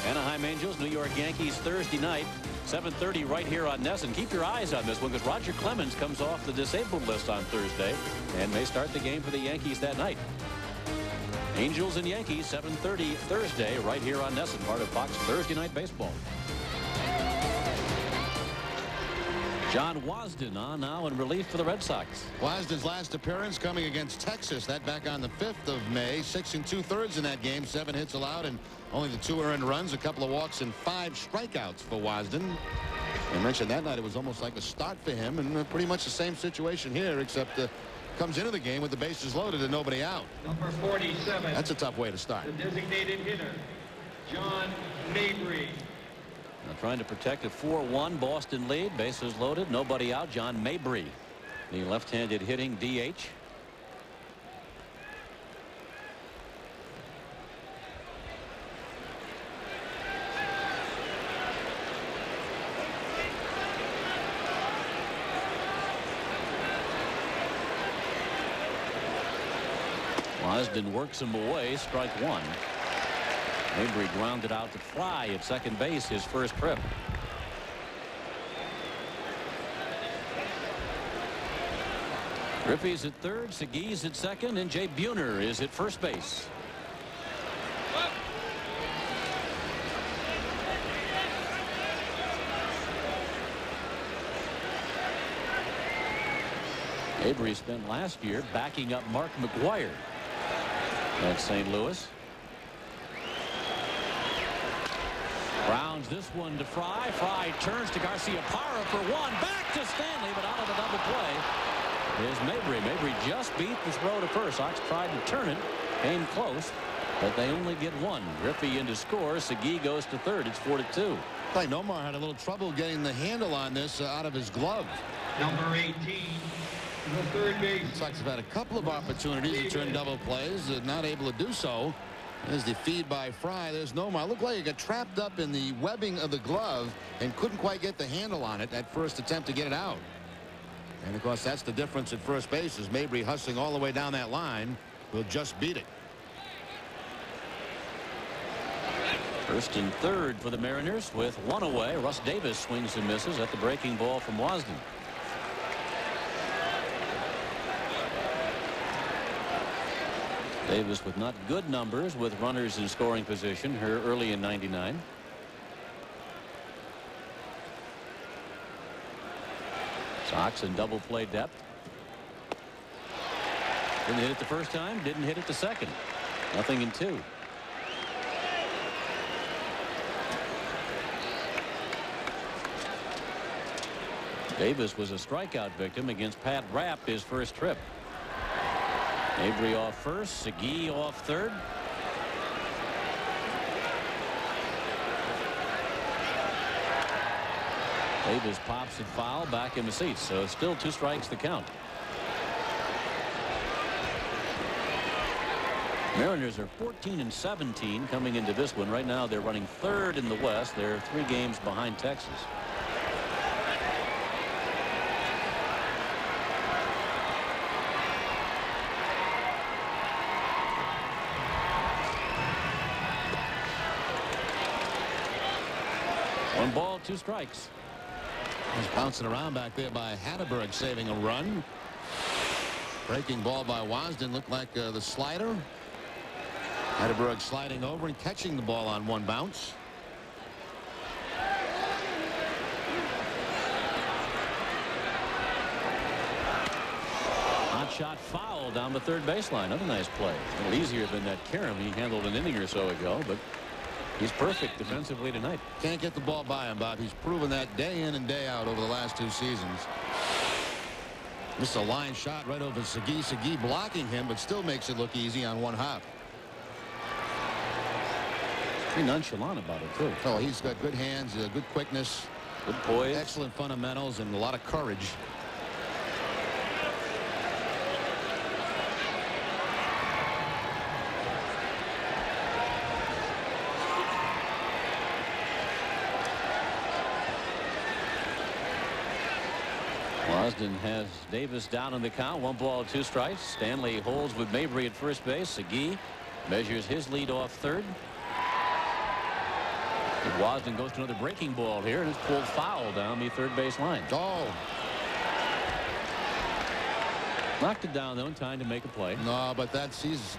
Anaheim Angels, New York Yankees, Thursday night, 7:30 right here on NESN. Keep your eyes on this one because Roger Clemens comes off the disabled list on Thursday and may start the game for the Yankees that night. Angels and Yankees, 7:30 Thursday right here on NESN, part of Fox Thursday Night Baseball. John Wasden on now in relief for the Red Sox. Wasden's last appearance coming against Texas. That back on the 5th of May. 6 2/3 in that game. 7 hits allowed and only the 2 earned runs. A couple of walks and 5 strikeouts for Wasden. I mentioned that night it was almost like a start for him, and pretty much the same situation here, except comes into the game with the bases loaded and nobody out. Number 47. That's a tough way to start. The designated hitter, John Mabry. Now trying to protect a 4-1 Boston lead. Bases loaded, nobody out. John Mabry, the left-handed hitting DH. Wasden works him away. Strike 1. Mabry grounded out to Fry at second base, his first trip. Griffey's at third, Segui's at second, and Jay Buhner is at first base. Mabry spent last year backing up Mark McGwire at St. Louis. Grounds this one to Fry. Fry turns to Garcia-Parra for 1. Back to Stanley, but out of the double play is Mabry. Mabry just beat the throw to first. Sox tried to turn it, came close, but they only get 1. Griffey in to score. Segui goes to third. It's 4-2. Like Nomar had a little trouble getting the handle on this out of his glove. Number 18, the third base. Sox have had a couple of opportunities to turn double plays, not able to do so. There's the feed by Fry. There's Nomar. Looked like he got trapped up in the webbing of the glove and couldn't quite get the handle on it at first attempt to get it out. And of course that's the difference at first base, is Mabry hustling all the way down that line will just beat it. First and third for the Mariners with 1 away. Russ Davis swings and misses at the breaking ball from Wasden. Davis with not good numbers with runners in scoring position here early in '99. Sox in double play depth. Didn't hit it the first time, didn't hit it the second. Nothing in 2. Davis was a strikeout victim against Pat Rapp his first trip. Mabry off first, Segui off third. Davis pops it foul back in the seats, so it's still 2 strikes to count. Mariners are 14-17 coming into this one. Right now they're running 3rd in the West. They're 3 games behind Texas. One ball, 2 strikes. He's bouncing around back there by Hatterberg, saving a run. Breaking ball by Wasden looked like the slider. Hatterberg sliding over and catching the ball on 1 bounce. Hot shot foul down the third baseline. Another nice play. A little easier than that Karam he handled an inning or so ago, but he's perfect defensively tonight. Can't get the ball by him, Bob. He's proven that day in and day out over the last 2 seasons. This is a line shot right over Segui. Segui blocking him, but still makes it look easy on 1 hop. Pretty nonchalant about it, too. Oh, he's got good hands, good quickness, good poise, excellent fundamentals, and a lot of courage. Wasden has Davis down in the count. 1 ball, 2 strikes. Stanley holds with Mabry at first base. Segui measures his lead off third. Wasden goes to another breaking ball here, and it's pulled foul down the third base line. Oh. Knocked it down though in time to make a play. No, but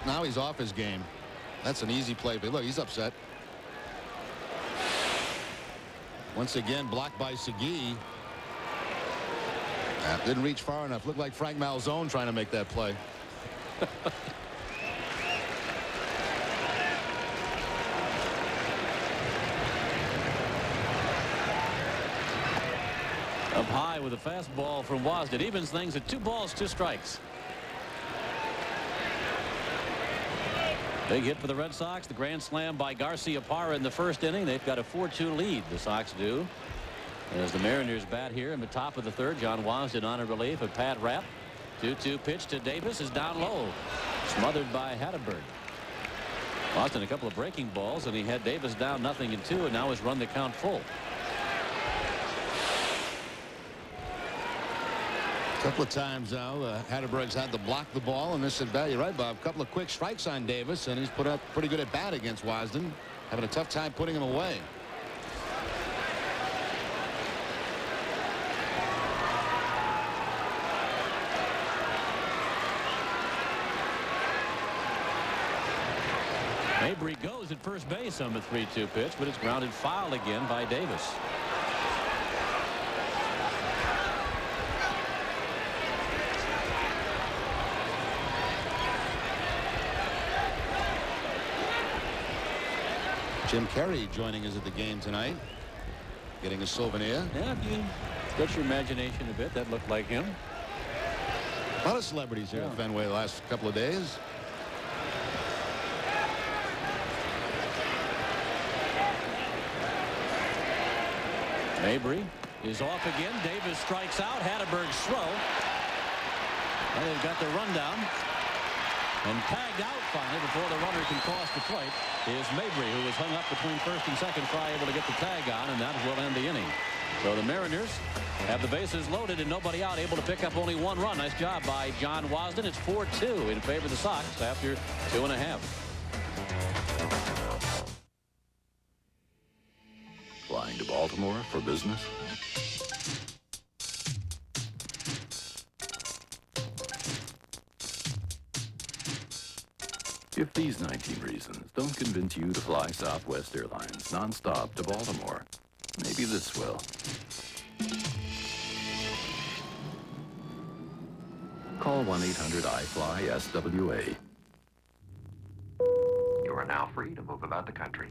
now he's off his game. That's an easy play, but look, he's upset. Once again blocked by Segui. That didn't reach far enough. Looked like Frank Malzone trying to make that play. Up high with a fastball from Wasden. Evens things at 2 balls, 2 strikes. Big hit for the Red Sox. The grand slam by Garcia-Parra in the first inning. They've got a 4-2 lead, the Sox do. As the Mariners bat here in the top of the third, John Wasden on a relief of Pat Rapp. 2-2 pitch to Davis is down low. Smothered by Hatterberg. Wasden a couple of breaking balls, and he had Davis down 0-2, and now has run the count full. A couple of times now, Hatterberg's had to block the ball, and this at bat. You're right, Bob. A couple of quick strikes on Davis, and he's put up pretty good at bat against Wasden. Having a tough time putting him away. Mabry goes at first base on the 3-2 pitch, but it's grounded foul again by Davis. Jim Carrey joining us at the game tonight, getting a souvenir. Yeah, if you stretch your imagination a bit, that looked like him. A lot of celebrities here at Fenway the last couple of days. Mabry is off again. Davis strikes out. Hatterberg's throw. And they've got the rundown. And tagged out finally before the runner can cross the plate is Mabry, who was hung up between first and second. Fry able to get the tag on, and that will end the inning. So the Mariners have the bases loaded and nobody out, able to pick up only 1 run. Nice job by John Wasden. It's 4-2 in favor of the Sox after 2.5. Flying to Baltimore for business? these 19 reasons don't convince you to fly Southwest Airlines nonstop to Baltimore, maybe this will. Call 1-800-I-FLY-SWA. You are now free to move about the country.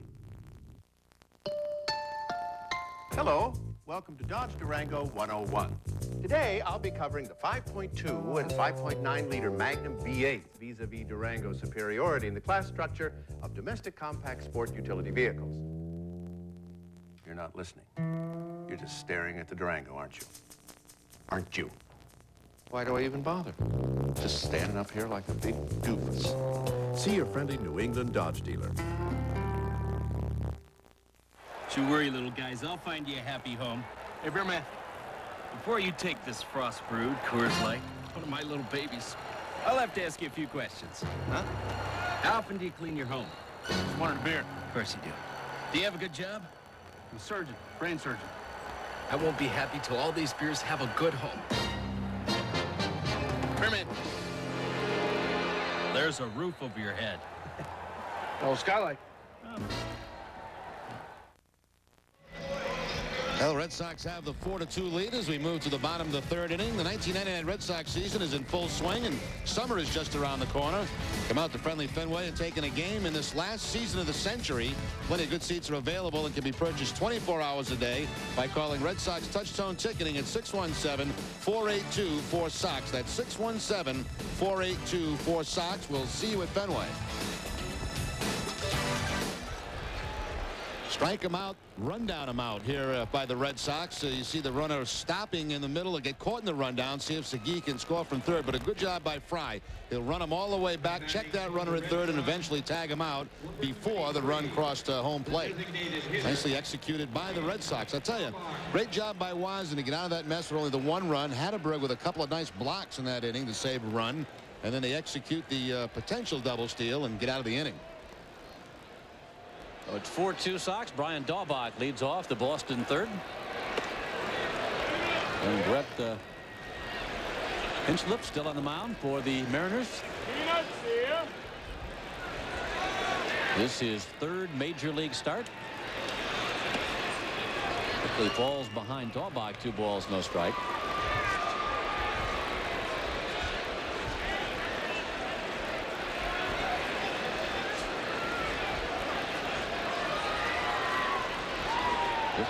Hello, welcome to Dodge Durango 101. Today, I'll be covering the 5.2 and 5.9 liter Magnum V8 vis-a-vis Durango's superiority in the class structure of domestic compact sport utility vehicles. You're not listening. You're just staring at the Durango, aren't you? Aren't you? Why do I even bother? Just standing up here like a big doofus. See your friendly New England Dodge dealer. Don't you worry, little guys. I'll find you a happy home. Hey, Bearman, before you take this frost-brewed Coors Light, one of my little babies, I'll have to ask you a few questions. Huh? How often do you clean your home? Just wanted a beer. Of course you do. Do you have a good job? I'm a surgeon, brain surgeon. I won't be happy till all these beers have a good home. Bearman, there's a roof over your head. Oh, skylight. Oh. Well, Red Sox have the 4-2 lead as we move to the bottom of the third inning. The 1999 Red Sox season is in full swing, and summer is just around the corner. Come out to friendly Fenway and taking a game in this last season of the century. Plenty of good seats are available and can be purchased 24 hours a day by calling Red Sox Touchstone Ticketing at 617-482-4SOX. That's 617-482-4SOX. We'll see you at Fenway. Strike him out, rundown him out here by the Red Sox. You see the runner stopping in the middle and get caught in the rundown. See if Segui can score from third, but a good job by Fry. He'll run him all the way back, check that runner at third, and eventually tag him out before the run crossed home plate. Nicely executed by the Red Sox. I tell you, great job by Wazen to get out of that mess with only the one run. Hatterberg with a couple of nice blocks in that inning to save a run, and then they execute the potential double steal and get out of the inning. So it's 4-2 Sox. Brian Daubach leads off the Boston third. And Brett Hinchlip still on the mound for the Mariners. This is third major league start. Quickly falls behind Daubach. 2 balls, no strike.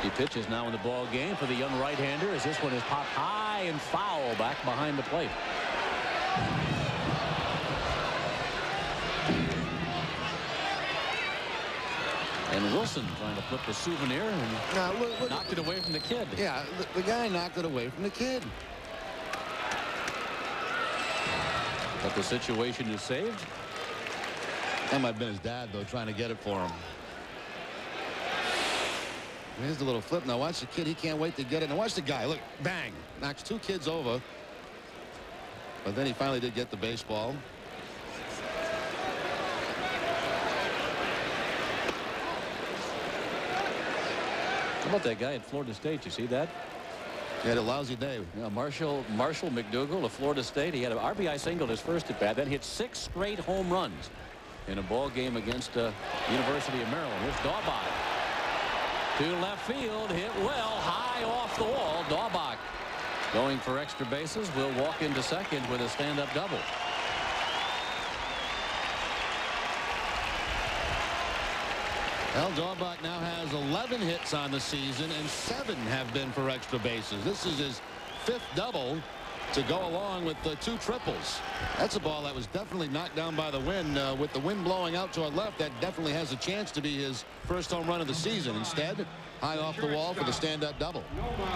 He pitches now in the ball game for the young right-hander as this one is popped high and foul back behind the plate. And Wilson trying to flip the souvenir and look, knocked it away from the kid. Yeah, the guy knocked it away from the kid. But the situation is saved. That might have been his dad, though, trying to get it for him. Here's the little flip. Now watch the kid. He can't wait to get it. Now watch the guy. Look, bang. Knocks 2 kids over. But then he finally did get the baseball. How about that guy at Florida State? You see that? He had a lousy day. Yeah, Marshall McDougal of Florida State. He had an RBI single his first at bat. Then hit 6 straight home runs in a ball game against University of Maryland. Here's Daubach. To left field, hit well, high off the wall. Daubach going for extra bases. Will walk into second with a stand-up double. Well, Daubach now has 11 hits on the season, and 7 have been for extra bases. This is his 5th double to go along with the 2 triples. That's a ball that was definitely knocked down by the wind. With the wind blowing out toward left, that definitely has a chance to be his first home run of the season. Instead, high off the wall for the stand-up double.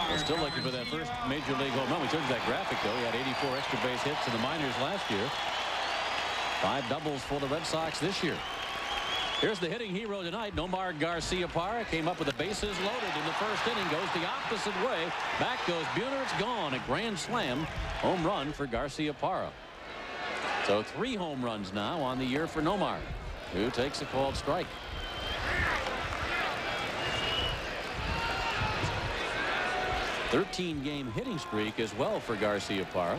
We're still looking for that first major league home run. We took that graphic, though. He had 84 extra base hits in the minors last year. 5 doubles for the Red Sox this year. Here's the hitting hero tonight. Nomar Garciaparra came up with the bases loaded in the first inning. Goes the opposite way. Back goes Buhner. It's gone. A grand slam home run for Garciaparra. So 3 home runs now on the year for Nomar, who takes a called strike. '13-game hitting streak as well for Garciaparra.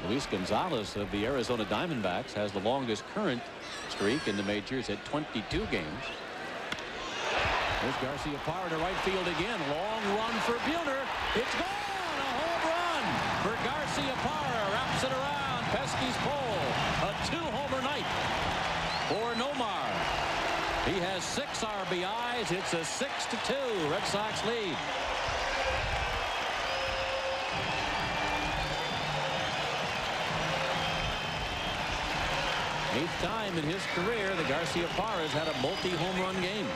Luis Gonzalez of the Arizona Diamondbacks has the longest current streak in the majors at 22 games. There's Garcia Parra to right field again. Long run for Buehner. It's gone. A home run for Garcia Parra. Wraps it around Pesky's pole. A 2-homer night for Nomar. He has 6 RBIs. It's a 6-2 Red Sox lead. Eighth time in his career the Garcia Parra has had a multi-home run game.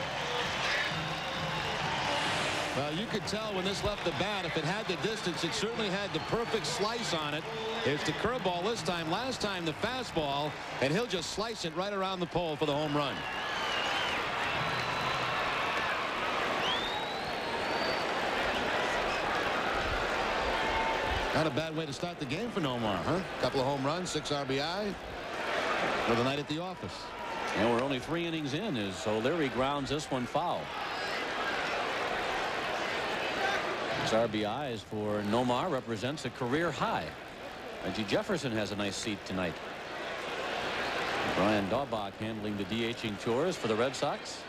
Well, you could tell when this left the bat, if it had the distance, it certainly had the perfect slice on it. It's the curveball this time. Last time the fastball, and he'll just slice it right around the pole for the home run. Not a bad way to start the game for Nomar, huh? Couple of home runs, 6 RBI. For the night at the office. And we're only 3 innings in as O'Leary grounds this one foul. 6 RBIs for Nomar represents a career high. Reggie Jefferson has a nice seat tonight. Brian Daubach handling the DHing chores for the Red Sox.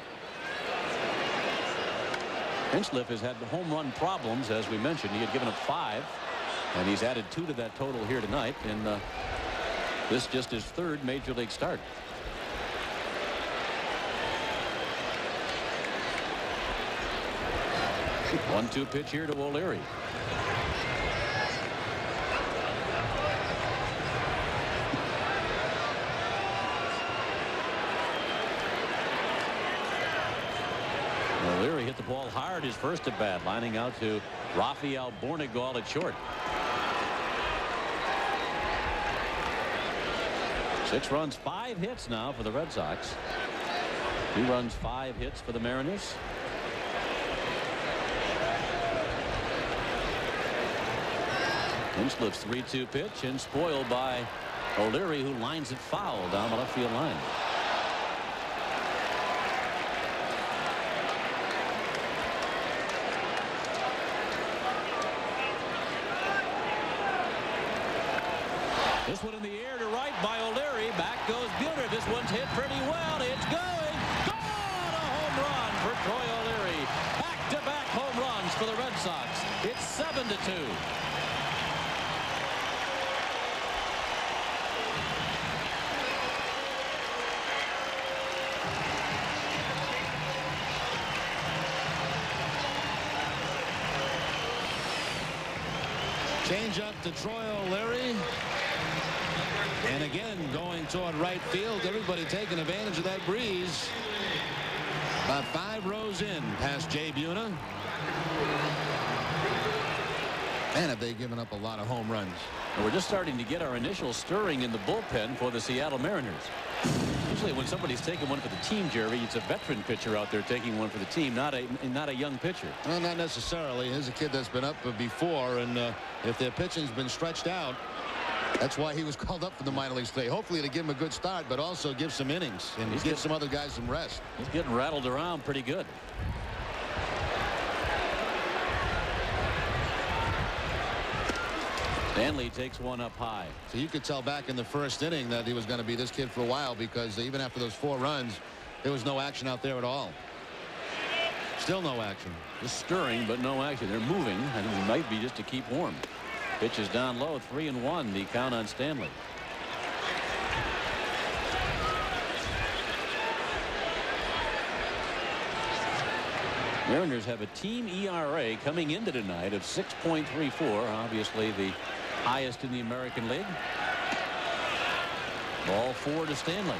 Hinchliffe has had home run problems, as we mentioned. He had given up 5, and he's added 2 to that total here tonight. And this just his 3rd major league start. One-two pitch here to O'Leary. O'Leary hit the ball hard his first at bat, lining out to Rafael Bornegal at short. 6 runs, 5 hits now for the Red Sox. 2 runs, 5 hits for the Mariners. Hinchliffe's 3-2 pitch and spoiled by O'Leary, who lines it foul down the left field line. This one in the air to right by O'Leary. Back goes Buehner. This one's hit pretty well. It's going. Gone! A home run for Troy O'Leary. Back-to-back home runs for the Red Sox. It's 7-2. Change up to Troy O'Leary. And again, going toward right field. Everybody taking advantage of that breeze. About 5 rows in past Jay Buehner. Man, have they given up a lot of home runs. And we're just starting to get our initial stirring in the bullpen for the Seattle Mariners. Usually when somebody's taking one for the team, Jerry, it's a veteran pitcher out there taking one for the team, not a young pitcher. Well, not necessarily. Here's a kid that's been up before, and if their pitching's been stretched out, that's why he was called up for the minor leagues today. Hopefully to give him a good start, but also give some innings and give some other guys some rest. He's getting rattled around pretty good. Stanley takes one up high. So you could tell back in the first inning that he was going to be this kid for a while, because even after those 4 runs, there was no action out there at all. Still no action. Just stirring, but no action. They're moving, and it might be just to keep warm. Pitch is down low, 3-1, the count on Stanley. Mariners have a team ERA coming into tonight of 6.34, obviously the highest in the American League. Ball 4 to Stanley.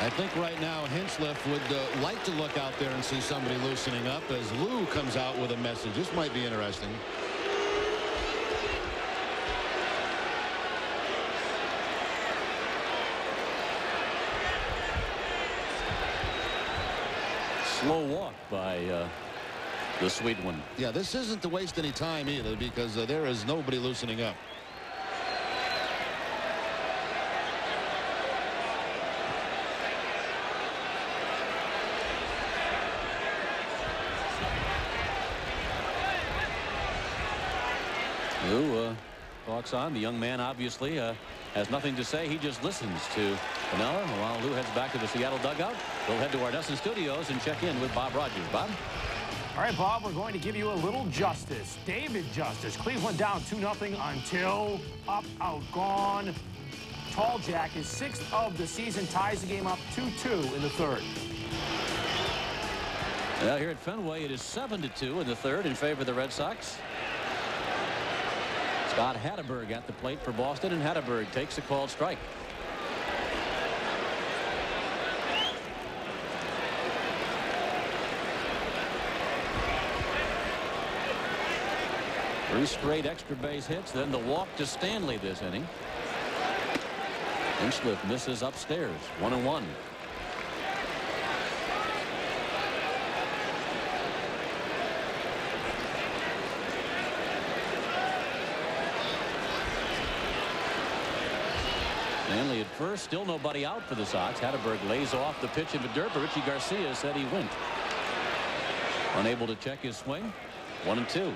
I think right now Hinchliffe would like to look out there and see somebody loosening up as Lou comes out with a message. This might be interesting. Slow walk by the sweet one. Yeah, this isn't to waste any time either, because there is nobody loosening up. Lou talks on. The young man obviously has nothing to say. He just listens to Vanilla. While Lou heads back to the Seattle dugout, we'll head to our Nesson studios and check in with Bob Rogers. Bob? All right, Bob, we're going to give you a little justice. David Justice. Cleveland down 2-0 until up, out, gone. Tall Jack, his 6th of the season, ties the game up 2-2 in the 3rd. Now here at Fenway, it is 7-2 in the 3rd in favor of the Red Sox. Scott Hatteberg at the plate for Boston, and Hatteberg takes a called strike. Three straight extra base hits, then the walk to Stanley this inning. Hinchcliffe misses upstairs, 1-1. Stanley at first, still nobody out for the Sox. Hatteberg lays off the pitch in the dirt, but Richie Garcia said he went. Unable to check his swing, 1-2.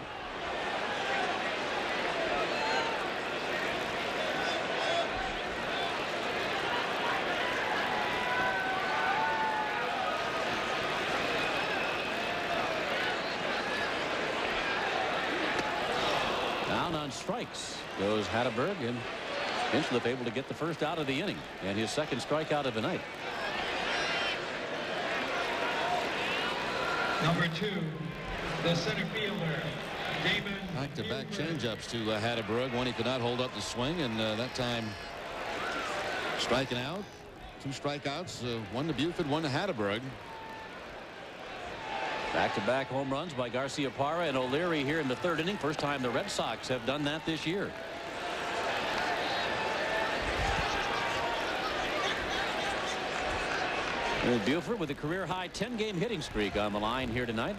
Down on strikes goes Hatteberg, and Hinchcliffe able to get the first out of the inning and his 2nd strikeout of the night. Number 2, the center fielder, Damon. Back-to-back changeups to Hatteberg. One he could not hold up the swing, and that time striking out. 2 strikeouts, one to Buford, one to Hatteberg. Back-to-back home runs by Garcia Parra and O'Leary here in the 3rd inning. First time the Red Sox have done that this year. And Buford with a career-high 10-game hitting streak on the line here tonight.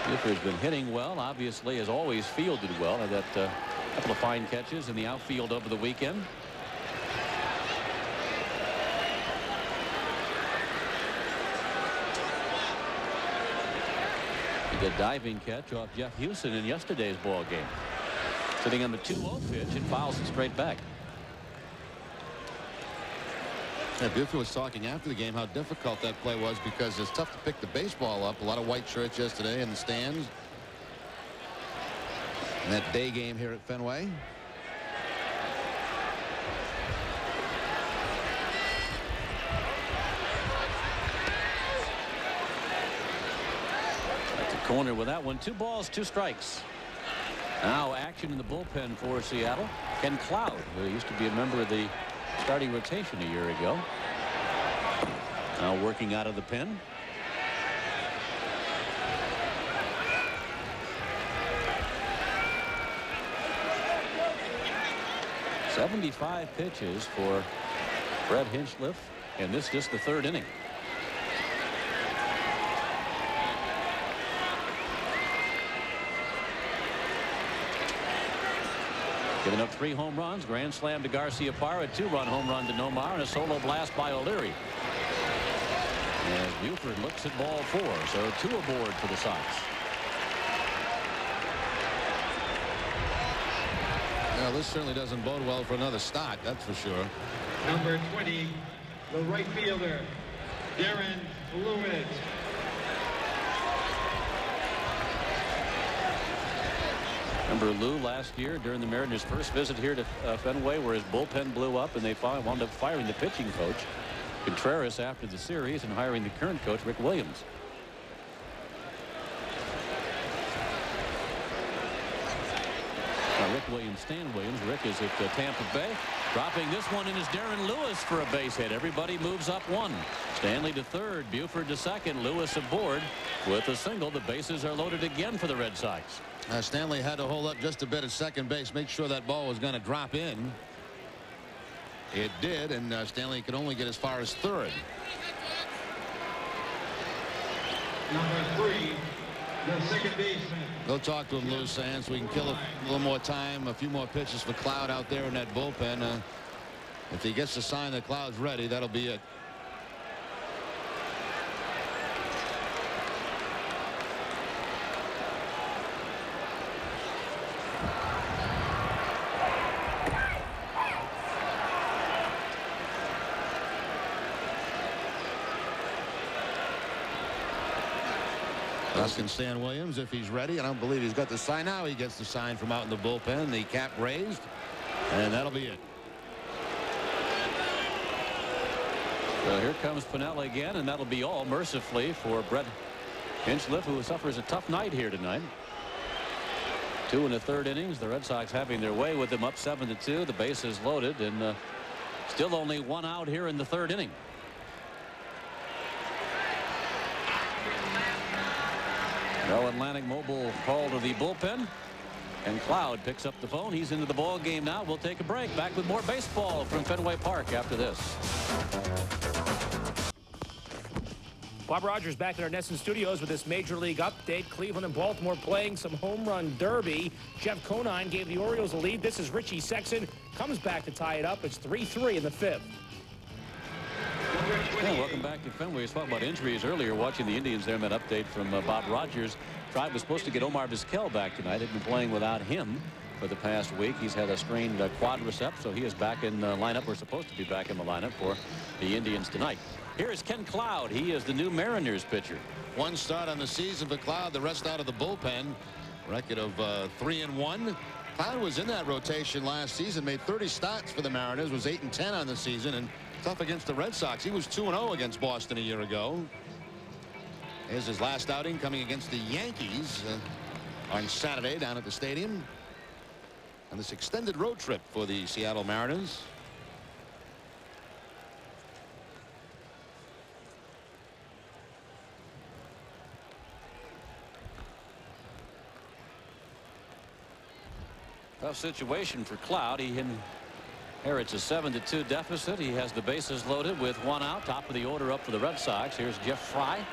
Buford's been hitting well, obviously has always fielded well. Had that couple of fine catches in the outfield over the weekend. A good diving catch off Jeff Houston in yesterday's ball game. Sitting on the 2-0 pitch and fouls it straight back. Yeah, Buford was talking after the game how difficult that play was because it's tough to pick the baseball up. A lot of white shirts yesterday in the stands. And that day game here at Fenway. At the corner with that one. 2 balls, 2 strikes. Now action in the bullpen for Seattle. Ken Cloud, who used to be a member of the starting rotation a year ago, now working out of the pen. .75 pitches for Fred Hinchcliffe, and this just the 3rd inning. Giving up 3 home runs, grand slam to Garcia Parra, a 2-run home run to Nomar, and a solo blast by O'Leary. As Buford looks at ball 4, so 2 aboard for the Sox. Well, this certainly doesn't bode well for another start, that's for sure. Number 20, the right fielder, Darren Lewis. Remember Lou last year during the Mariners' first visit here to Fenway, where his bullpen blew up and they wound up firing the pitching coach Contreras after the series and hiring the current coach Rick Williams. Rick Williams, Stan Williams. Rick is at Tampa Bay. Dropping this one in is Darren Lewis for a base hit. Everybody moves up 1. Stanley to 3rd, Buford to 2nd, Lewis aboard with a single. The bases are loaded again for the Red Sox. Stanley had to hold up just a bit at second base, make sure that ball was going to drop in. It did, and Stanley could only get as far as 3rd. Number 3, the second baseman. Go talk to him, Lou Sands. We can kill a little more time, a few more pitches for Cloud out there in that bullpen. If he gets the sign that Cloud's ready, that'll be it. Asking Stan Williams if he's ready. I don't believe he's got the sign. Now he gets the sign from out in the bullpen. The cap raised. And that'll be it. Well, here comes Pinella again, and that'll be all, mercifully, for Brett Hinchliffe, who suffers a tough night here tonight. 2 in the third innings. The Red Sox having their way with them up 7-2. The bases loaded, and still only 1 out here in the third inning. No Atlantic Mobile call to the bullpen. And Cloud picks up the phone. He's into the ball game now. We'll take a break. Back with more baseball from Fenway Park after this. Bob Rogers back in our Nesson studios with this Major League update. Cleveland and Baltimore playing some home run derby. Jeff Conine gave the Orioles a lead. This is Richie Sexson. Comes back to tie it up. It's 3-3 in the 5th. Yeah, welcome back to Fenway. We were talking about injuries earlier, watching the Indians there. An update from Bob Rogers. Tribe was supposed to get Omar Vizquel back tonight. Had been playing without him for the past week. He's had a strained quadricep, so he is back in the lineup. We're supposed to be back in the lineup for the Indians tonight. Here is Ken Cloud. He is the new Mariners pitcher. 1 start on the season for Cloud. The rest out of the bullpen. Record of 3-1. Cloud was in that rotation last season. Made 30 starts for the Mariners. Was 8-10 on the season. And tough against the Red Sox. He was 2-0 against Boston a year ago. Here's his last outing coming against the Yankees on Saturday down at the stadium. And this extended road trip for the Seattle Mariners. Tough situation for Cloud. He inherits a 7-2 deficit. He has the bases loaded with 1 out. Top of the order up for the Red Sox. Here's Jeff Fry.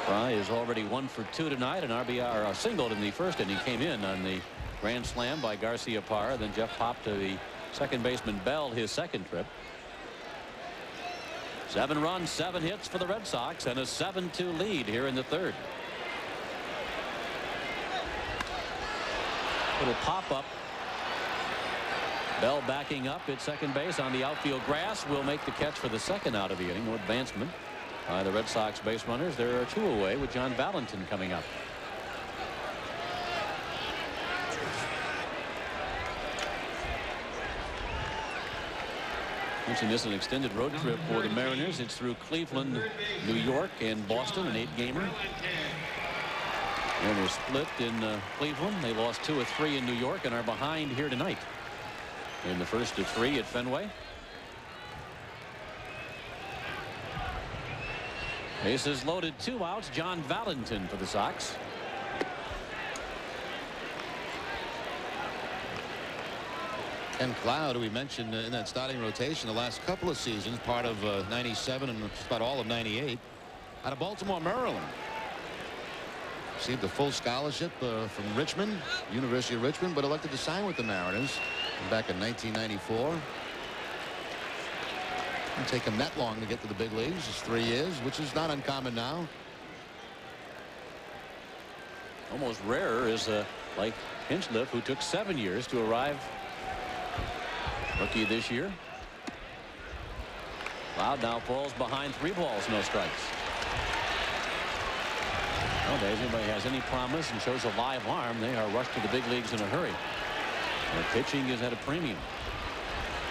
Fry is already 1 for 2 tonight. An RBI, or a single in the first inning. Came in on the grand slam by Garcia Parra. Then Jeff popped to the second baseman Bell his second trip. 7 runs, 7 hits for the Red Sox, and a 7-2 lead here in the third. Little pop-up. Bell backing up at second base on the outfield grass. Will make the catch for the second out of the inning. No advancement by the Red Sox base runners. There are 2 away with John Valentin coming up. Mentioned this is an extended road trip for the Mariners. It's through Cleveland, New York, and Boston, an 8-gamer. And they're split in Cleveland. They lost 2 of 3 in New York and are behind here tonight in the first of 3 at Fenway. Bases loaded, 2 outs. John Valentin for the Sox. Ken Cloud, who we mentioned in that starting rotation the last couple of seasons, part of 97 and just about all of 98, out of Baltimore, Maryland. Received a full scholarship from Richmond, University of Richmond, but elected to sign with the Mariners back in 1994. Didn't take him that long to get to the big leagues. It's 3 years, which is not uncommon now. Almost rarer is like Hinchliffe, who took 7 years to arrive. Rookie this year. Cloud now falls behind 3 balls, no strikes. Nowadays, anybody has any promise and shows a live arm, they are rushed to the big leagues in a hurry. The pitching is at a premium.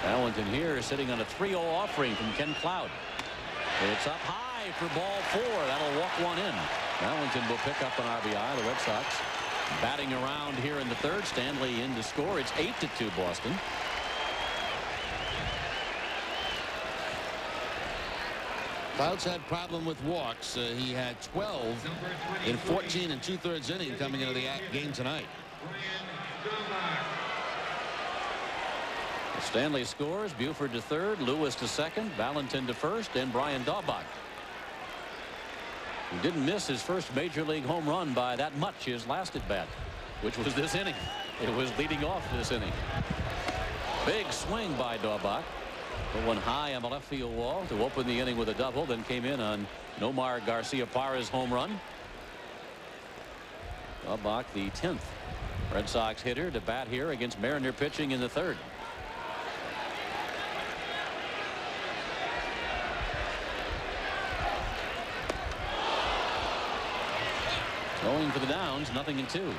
Valentin here is sitting on a 3-0 offering from Ken Cloud. It's up high for ball 4. That'll walk 1 in. Valentin will pick up an RBI. The Red Sox batting around here in the third. Stanley in to score. It's 8-2 Boston. Cloud's had problem with walks. He had 12 in 14 2/3 inning coming into the game tonight. Stanley scores. Buford to third. Lewis to second. Valentin to first. And Brian Daubach, who didn't miss his first major league home run by that much his last at bat, which was this inning. It was leading off this inning. Big swing by Daubach. Put one high on the left field wall to open the inning with a double. Then came in on Nomar Garcia Parra's home run. Daubach, the 10th Red Sox hitter to bat here against Mariner pitching in the third. Going for the downs, 0-2.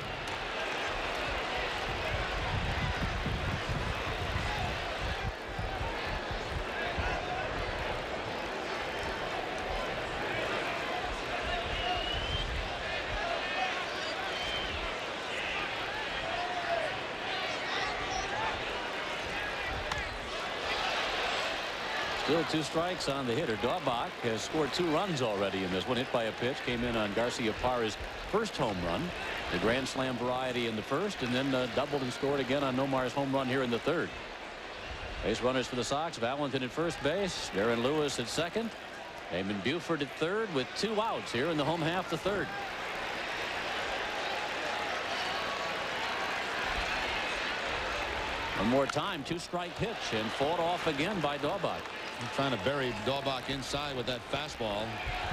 Still 2 strikes on the hitter. Daubach has scored 2 runs already in this one. Hit by a pitch. Came in on Garcia Parra's first home run. The grand slam variety in the first, and then doubled and scored again on Nomar's home run here in the third. Base runners for the Sox. Valentin at first base. Darren Lewis at second. Eamon Buford at third with 2 outs here in the home half the third. One more time, 2-strike pitch, and fought off again by Daubach. Trying to bury Daubach inside with that fastball.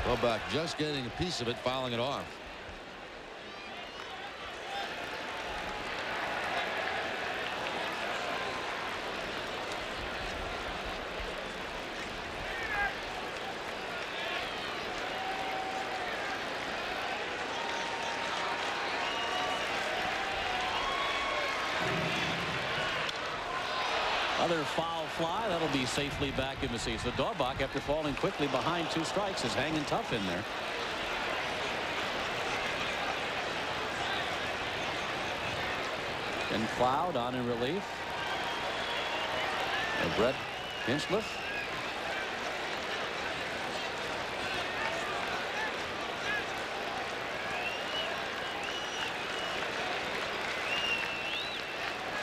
Daubach just getting a piece of it, fouling it off. Another foul fly. That'll be safely back in the seats. So Daubach, after falling quickly behind 2 strikes, is hanging tough in there. And Cloud on in relief. And Brett Hinchliffe.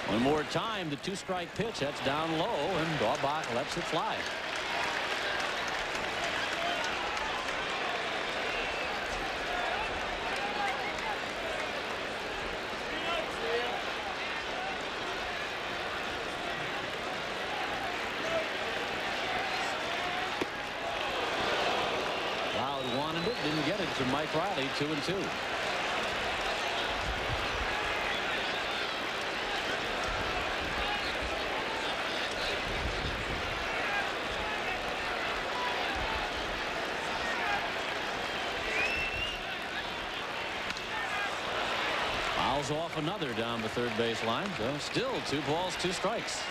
One more time, the 2-strike pitch. That's down low, and Daubach lets it fly. Cloud wanted it, didn't get it to Mike Riley, 2-2. Off another down the third base line. So still 2 balls, 2 strikes.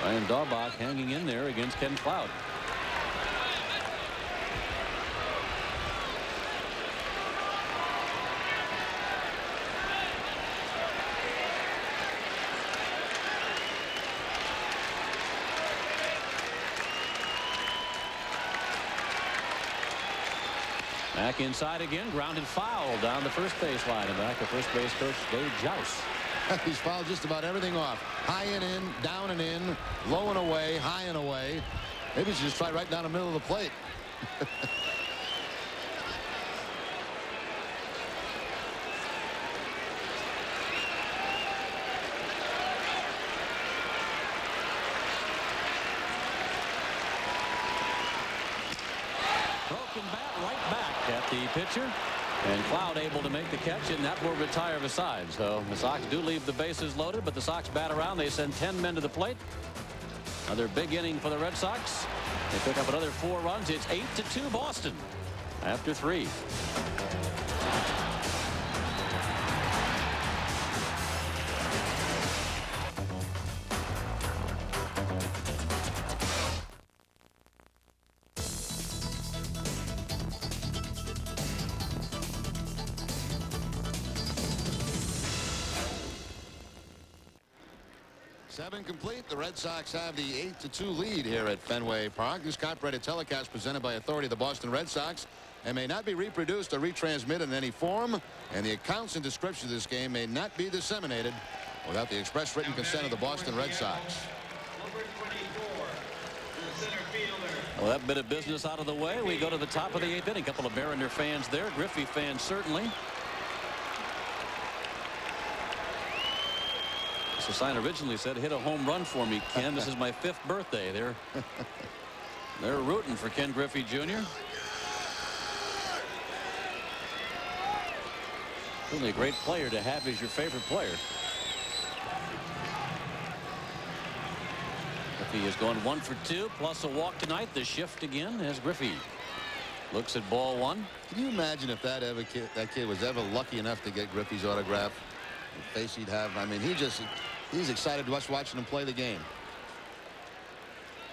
Ryan Daubach hanging in there against Ken Cloud. Back inside again, grounded foul down the first base line, and back to first base coach Dave Joust. He's fouled just about everything off. High and in, down and in, low and away, high and away. Maybe he should just try right down the middle of the plate. Broken bat right back at the pitcher. And Cloud able to make the catch, and that will retire the side. So the Sox do leave the bases loaded, but the Sox bat around. They send 10 men to the plate. Another big inning for the Red Sox. They pick up another 4 runs. It's 8-2 Boston after 3. Seven complete. The Red Sox have the 8-2 lead here at Fenway Park. This copyrighted telecast presented by authority of the Boston Red Sox and may not be reproduced or retransmitted in any form, and the accounts and description of this game may not be disseminated without the express written consent of the Boston Red Sox. Well, that bit of business out of the way, we go to the top of the 8th inning. A couple of Mariner fans there, Griffey fans certainly. The sign originally said, "Hit a home run for me, Ken. This is my 5th birthday." They're rooting for Ken Griffey Jr. Certainly a great player to have as your favorite player. Griffey has gone 1 for 2 plus a walk tonight. The shift again as Griffey Looks at ball one. Can you imagine if that kid was ever lucky enough to get Griffey's autograph? The face he'd have. I mean, he's excited to us watching him play the game.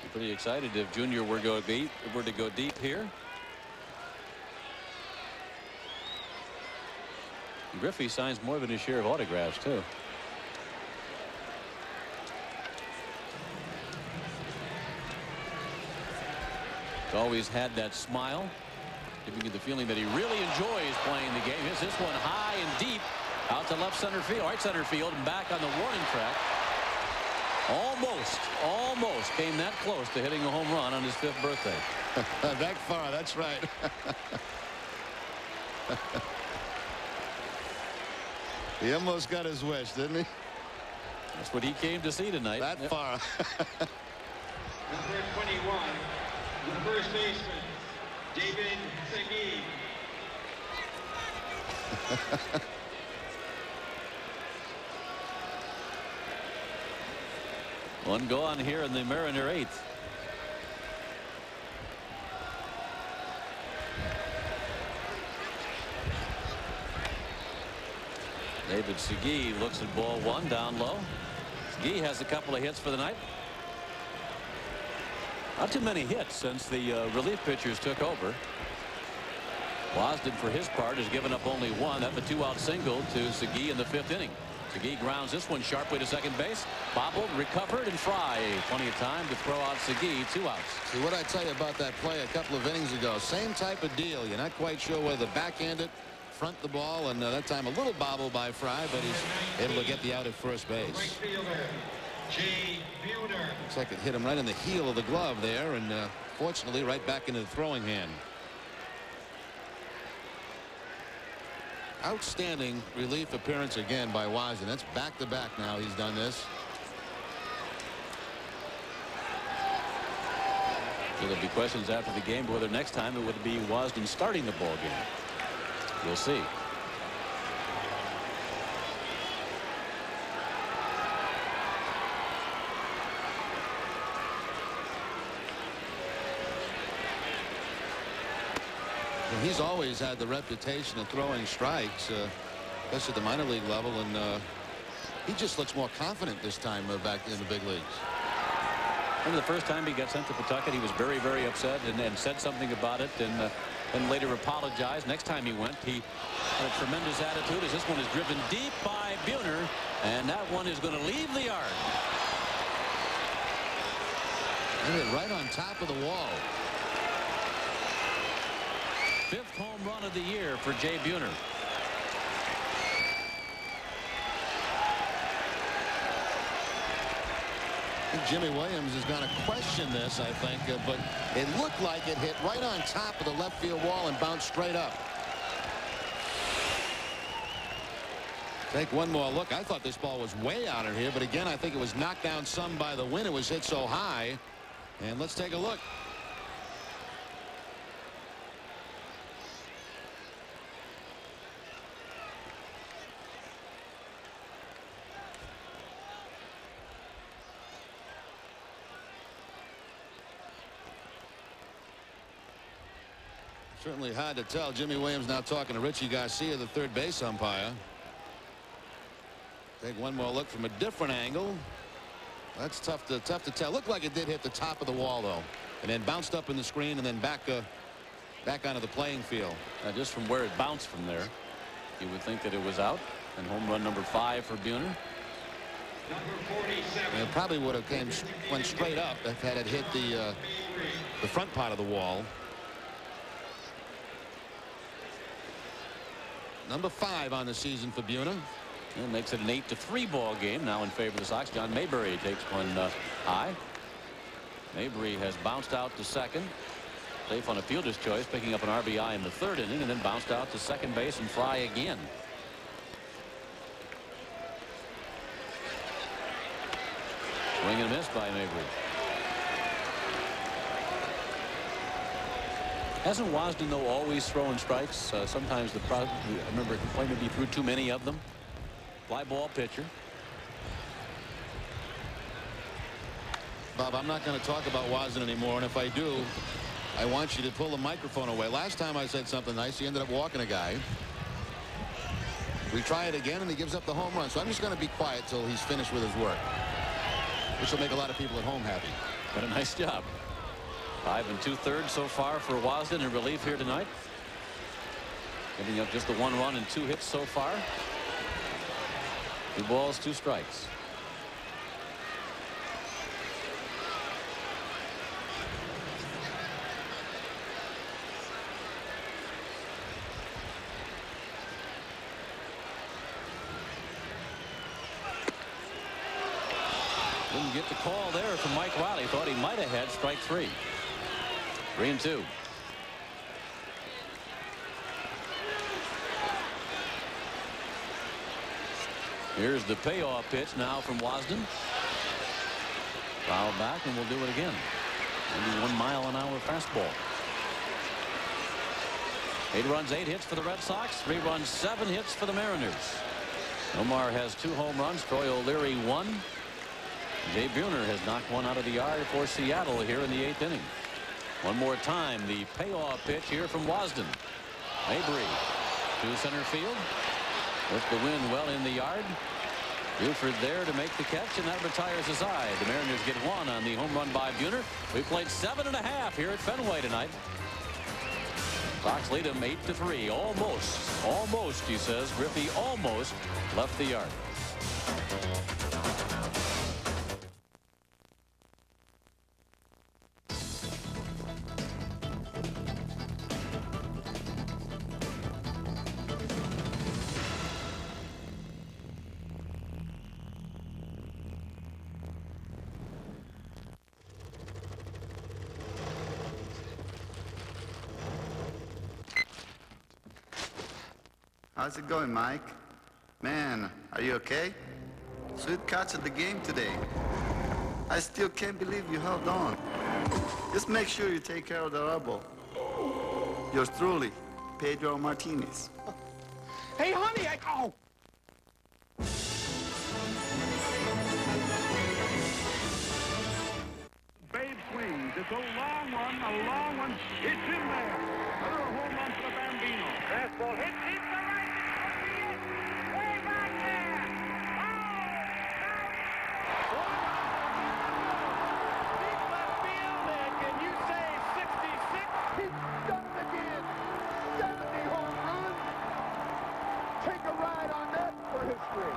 I'm pretty excited if Junior were to go deep here. Griffey signs more than his share of autographs too. He's always had that smile, giving you the feeling that he really enjoys playing the game. Hits this one high and deep out to left center field, right center field, and back on the warning track. Almost came that close to hitting a home run on his 5th birthday. That far, that's right. He almost got his wish, didn't he? That's what he came to see tonight. That far. Number 21, the first baseman, David Segui. One gone here in the Mariner 8th. David Segui looks at ball one down low. Segui has a couple of hits for the night. Not too many hits since the relief pitchers took over. Wasden, for his part, has given up only one. That's a 2-out single to Segui in the 5th inning. Segui grounds this one sharply to second base. Bobbled, recovered, and Fry. Plenty of time to throw out Segui. 2 outs. See what I tell you about that play a couple of innings ago. Same type of deal. You're not quite sure whether to backhand it, front the ball, and that time a little bobble by Fry, but he's able to get the out at first base. Right fielder, Jay Buhner. Looks like it hit him right in the heel of the glove there, and fortunately right back into the throwing hand. Outstanding relief appearance again by Wasden. That's back-to-back now he's done this. So there'll be questions after the game whether next time it would be Wasden starting the ball game. We'll see. He's always had the reputation of throwing strikes, especially at the minor league level, and he just looks more confident this time back in the big leagues. Remember the first time he got sent to Pawtucket, he was very, very upset and said something about it, and later apologized. Next time he went, he had a tremendous attitude as this one is driven deep by Buhner, and that one is going to leave the yard. Hit it right on top of the wall. 5th home run of the year for Jay Buhner. Jimmy Williams is going to question this, I think, but it looked like it hit right on top of the left field wall and bounced straight up. Take one more look. I thought this ball was way out of here, but again, I think it was knocked down some by the wind. It was hit so high. And let's take a look. Certainly hard to tell. Jimmy Williams now talking to Richie Garcia, the third base umpire. Take one more look from a different angle. That's tough to tell. Looked like it did hit the top of the wall, though, and then bounced up in the screen and then back onto the playing field. Just from where it bounced from there, you would think that it was out. And home run number 5 for Buhner. Number 47. It probably would have went straight up if had it hit the front part of the wall. Number 5 on the season for Buhner. And makes it an 8-3 ball game now in favor of the Sox. John Mayberry takes one high. Mayberry has bounced out to second. Safe on a fielder's choice, picking up an RBI in the 3rd inning, and then bounced out to second base and Fry again. Swing and a miss by Mayberry. Hasn't Wasden, though, always throwing strikes? Sometimes I remember a complaint maybe he threw too many of them. Fly ball pitcher. Bob, I'm not going to talk about Wasden anymore, and if I do, I want you to pull the microphone away. Last time I said something nice, he ended up walking a guy. We try it again, and he gives up the home run. So I'm just going to be quiet till he's finished with his work. This will make a lot of people at home happy. But a nice job. 5 2/3 so far for Wasden in relief here tonight. Giving up just the 1 run and 2 hits so far. 2 balls, 2 strikes. Didn't get the call there from Mike Riley. Thought he might have had strike 3. 3-2. Here's the payoff pitch now from Wasden. Foul back, and we'll do it again. Maybe 1 mile-an-hour fastball. 8 runs, 8 hits for the Red Sox. 3 runs, 7 hits for the Mariners. Nomar has 2 home runs. Troy O'Leary 1. Jay Buhner has knocked 1 out of the yard for Seattle here in the 8th inning. One more time, the payoff pitch here from Wasden. Mabry to center field. With the wind well in the yard. Buford there to make the catch, and that retires his side. The Mariners get 1 on the home run by Buhner. We played 7.5 here at Fenway tonight. Sox lead them 8-3. Almost, he says. Griffey almost left the yard. How's it going, Mike? Man, are you okay? Sweet catch at the game today. I still can't believe you held on. Just make sure you take care of the rubble. Yours truly, Pedro Martinez. Hey, honey, oh! Babe swings. It's a long one. It's in there. Another home run for the Bambino. Fastball hit deep to right. Way back there. Deep left field, and can you say 66? He's done it again. 70 home runs. Take a ride on that for history.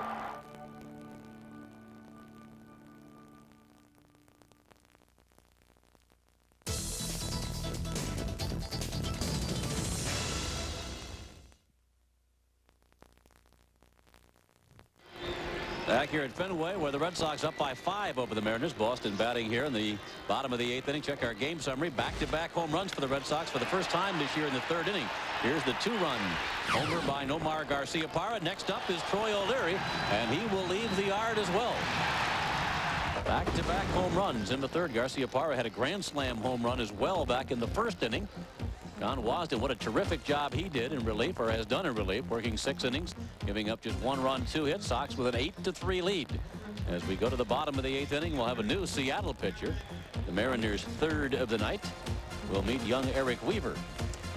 Back here at Fenway, where the Red Sox up by 5 over the Mariners. Boston batting here in the bottom of the 8th inning. Check our game summary. Back-to-back home runs for the Red Sox for the first time this year in the 3rd inning. Here's the 2-run homer by Nomar Garciaparra. Next up is Troy O'Leary, and he will leave the yard as well. Back-to-back home runs in the 3rd. Garciaparra had a grand slam home run as well back in the 1st inning. John Wasden, what a terrific job he did in relief, or has done in relief, working 6 innings, giving up just 1 run, 2 hits. Sox with an 8-3 lead. As we go to the bottom of the 8th inning, we'll have a new Seattle pitcher. The Mariners' 3rd of the night will meet young Eric Weaver.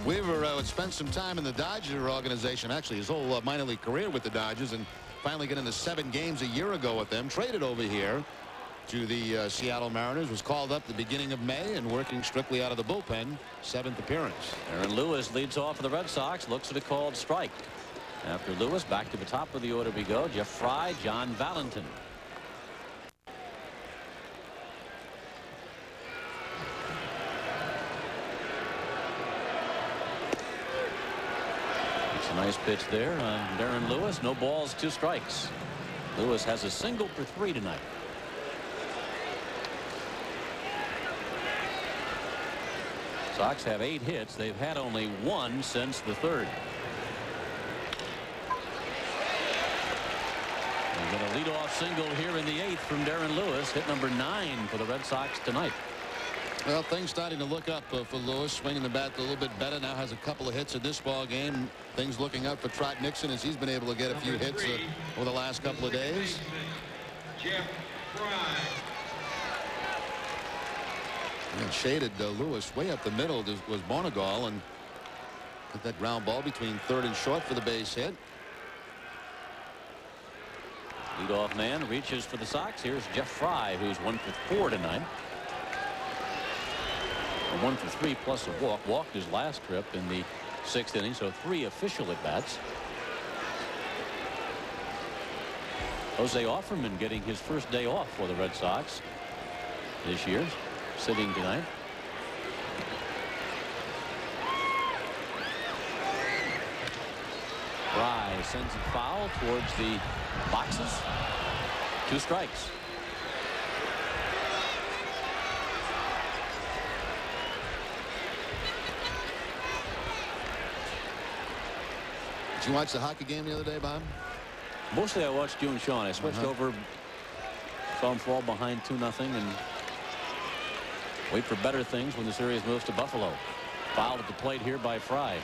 Weaver spent some time in the Dodger organization, actually his whole minor league career with the Dodgers, and finally got into 7 games a year ago with them. Traded over here to the Seattle Mariners, was called up the beginning of May and working strictly out of the bullpen. 7th appearance. Aaron Lewis leads off for the Red Sox. Looks at a called strike. After Lewis, back to the top of the order we go. Jeff Fry, John Valentin. It's a nice pitch there on Darren Lewis. No balls, 2 strikes. Lewis has a single for 3 tonight. Sox have 8 hits. They've had only 1 since the 3rd. We get a leadoff single here in the 8th from Darren Lewis. Hit number 9 for the Red Sox tonight. Well, things starting to look up for Lewis. Swinging the bat a little bit better. Now has a couple of hits in this ball game. Things looking up for Trot Nixon as he's been able to get a few hits over the last couple of days. Jeff Fry. And shaded Lewis way up the middle was Bonagal, and put that ground ball between third and short for the base hit. Leadoff man reaches for the Sox. Here's Jeff Fry, who's 1 for 4 tonight. 1 for 3 plus a walk. Walked his last trip in the 6th inning, so 3 official at bats. Jose Offerman getting his first day off for the Red Sox this year, sitting tonight. Fry sends it foul towards the boxes. 2 strikes. Did you watch the hockey game the other day, Bob? Mostly I watched you and Sean. I switched over, saw him fall behind 2-0 and wait for better things when the series moves to Buffalo. Fouled at the plate here by Fry.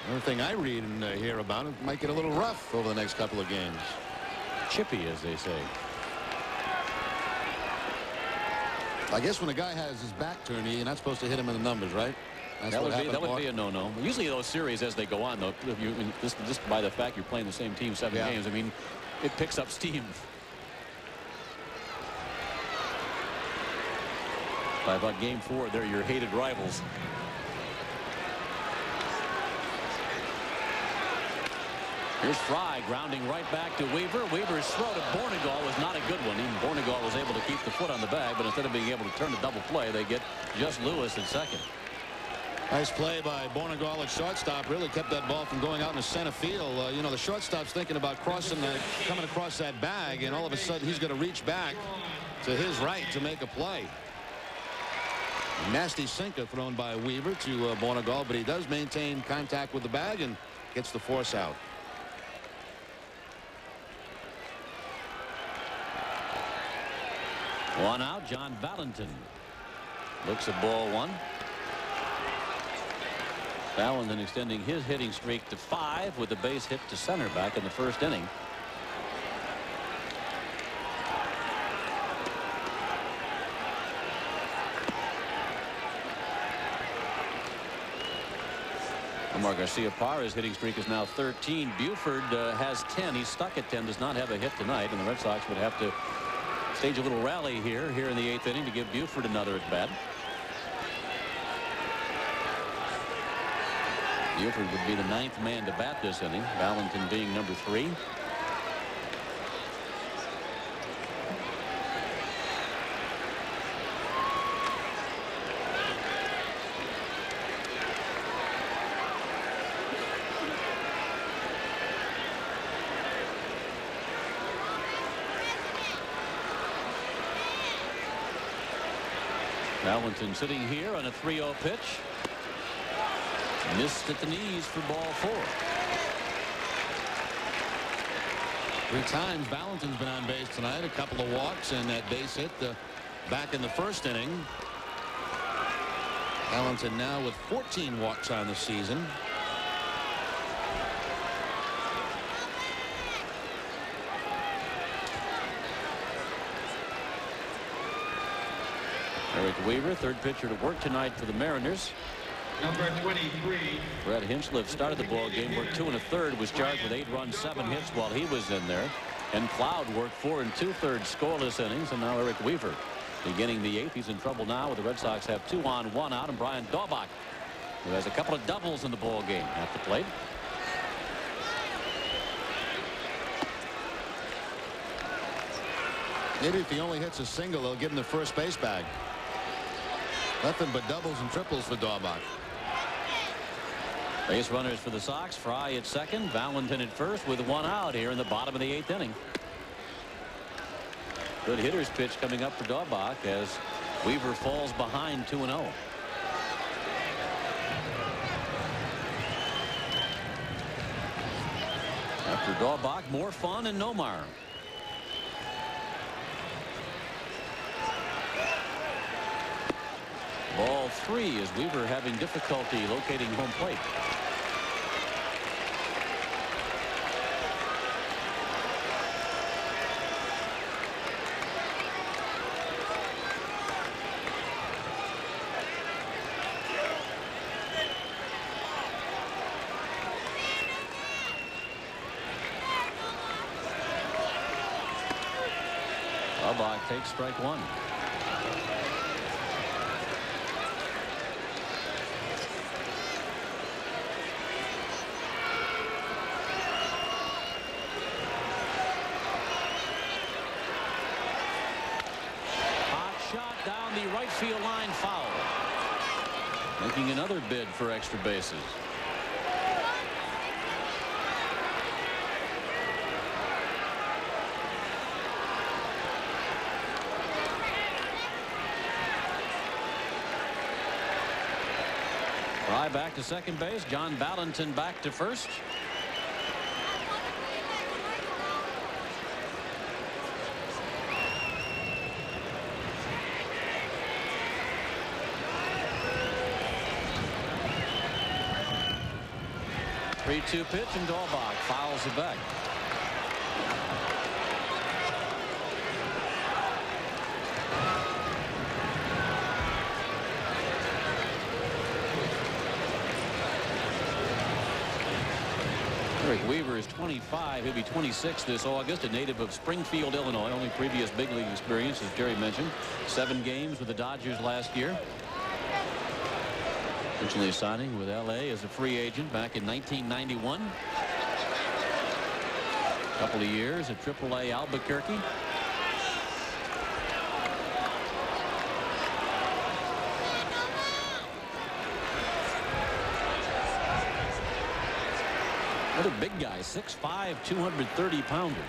Another thing I read and hear about, it might get a little rough over the next couple of games. Chippy, as they say. I guess when a guy has his back turned, you're not supposed to hit him in the numbers, right? That would be a no-no. Usually those series as they go on, though, just by the fact you're playing the same team 7 games, I mean, it picks up steam. By about game 4, they're your hated rivals. Here's Fry grounding right back to Weaver. Weaver's throw to Bornegal was not a good one. Even Bornegal was able to keep the foot on the bag, but instead of being able to turn the double play, they get just Lewis at second. Nice play by Bornegal at shortstop. Really kept that ball from going out in the center field. You know, the shortstop's thinking about coming across that bag, and all of a sudden he's going to reach back to his right to make a play. Nasty sinker thrown by Weaver to Bornegal, but he does maintain contact with the bag and gets the force out. One out. John Valentin looks at ball 1. Valentin extending his hitting streak to 5 with a base hit to center back in the 1st inning. Nomar Garcia-Parra's hitting streak is now 13. Buford has 10. He's stuck at 10. Does not have a hit tonight, and the Red Sox would have to stage a little rally here in the 8th inning to give Buford another at bat. Buford would be the 9th man to bat this inning, Valentin being number 3. Valentin sitting here on a 3-0 pitch. Missed at the knees for ball 4. 3 times Valentin's been on base tonight. A couple of walks and that base hit back in the 1st inning. Valentin now with 14 walks on the season. Eric Weaver, 3rd pitcher to work tonight for the Mariners. Number 23. Brett Hinchliffe started the ball game, worked 2 1/3, was charged with 8 runs, 7 hits while he was in there. And Cloud worked 4 2/3 scoreless innings, and now Eric Weaver beginning the 8th. He's in trouble now with the Red Sox have 2 on, 1 out, and Brian Daubach, who has a couple of doubles in the ball game at the plate. Maybe if he only hits a single, they'll give him the first base bag. Nothing but doubles and triples for Daubach. Base runners for the Sox. Fry at second, Valentin at first with 1 out here in the bottom of the 8th inning. Good hitter's pitch coming up for Daubach as Weaver falls behind 2-0. After Daubach, more fun and Nomar. Ball 3 as Weaver having difficulty locating home plate. Dahlbach takes strike one. The right field line foul. Making another bid for extra bases. Fry back to second base. John Valentin back to first. Three-two pitch, and Dahlbach fouls it back. Eric Weaver is 25. He'll be 26 this August. A native of Springfield, Illinois. Only previous big league experience, as Jerry mentioned. 7 games with the Dodgers last year. Originally signing with L.A. as a free agent back in 1991. A couple of years at AAA Albuquerque. Another big guy, 6'5", 230-pounder.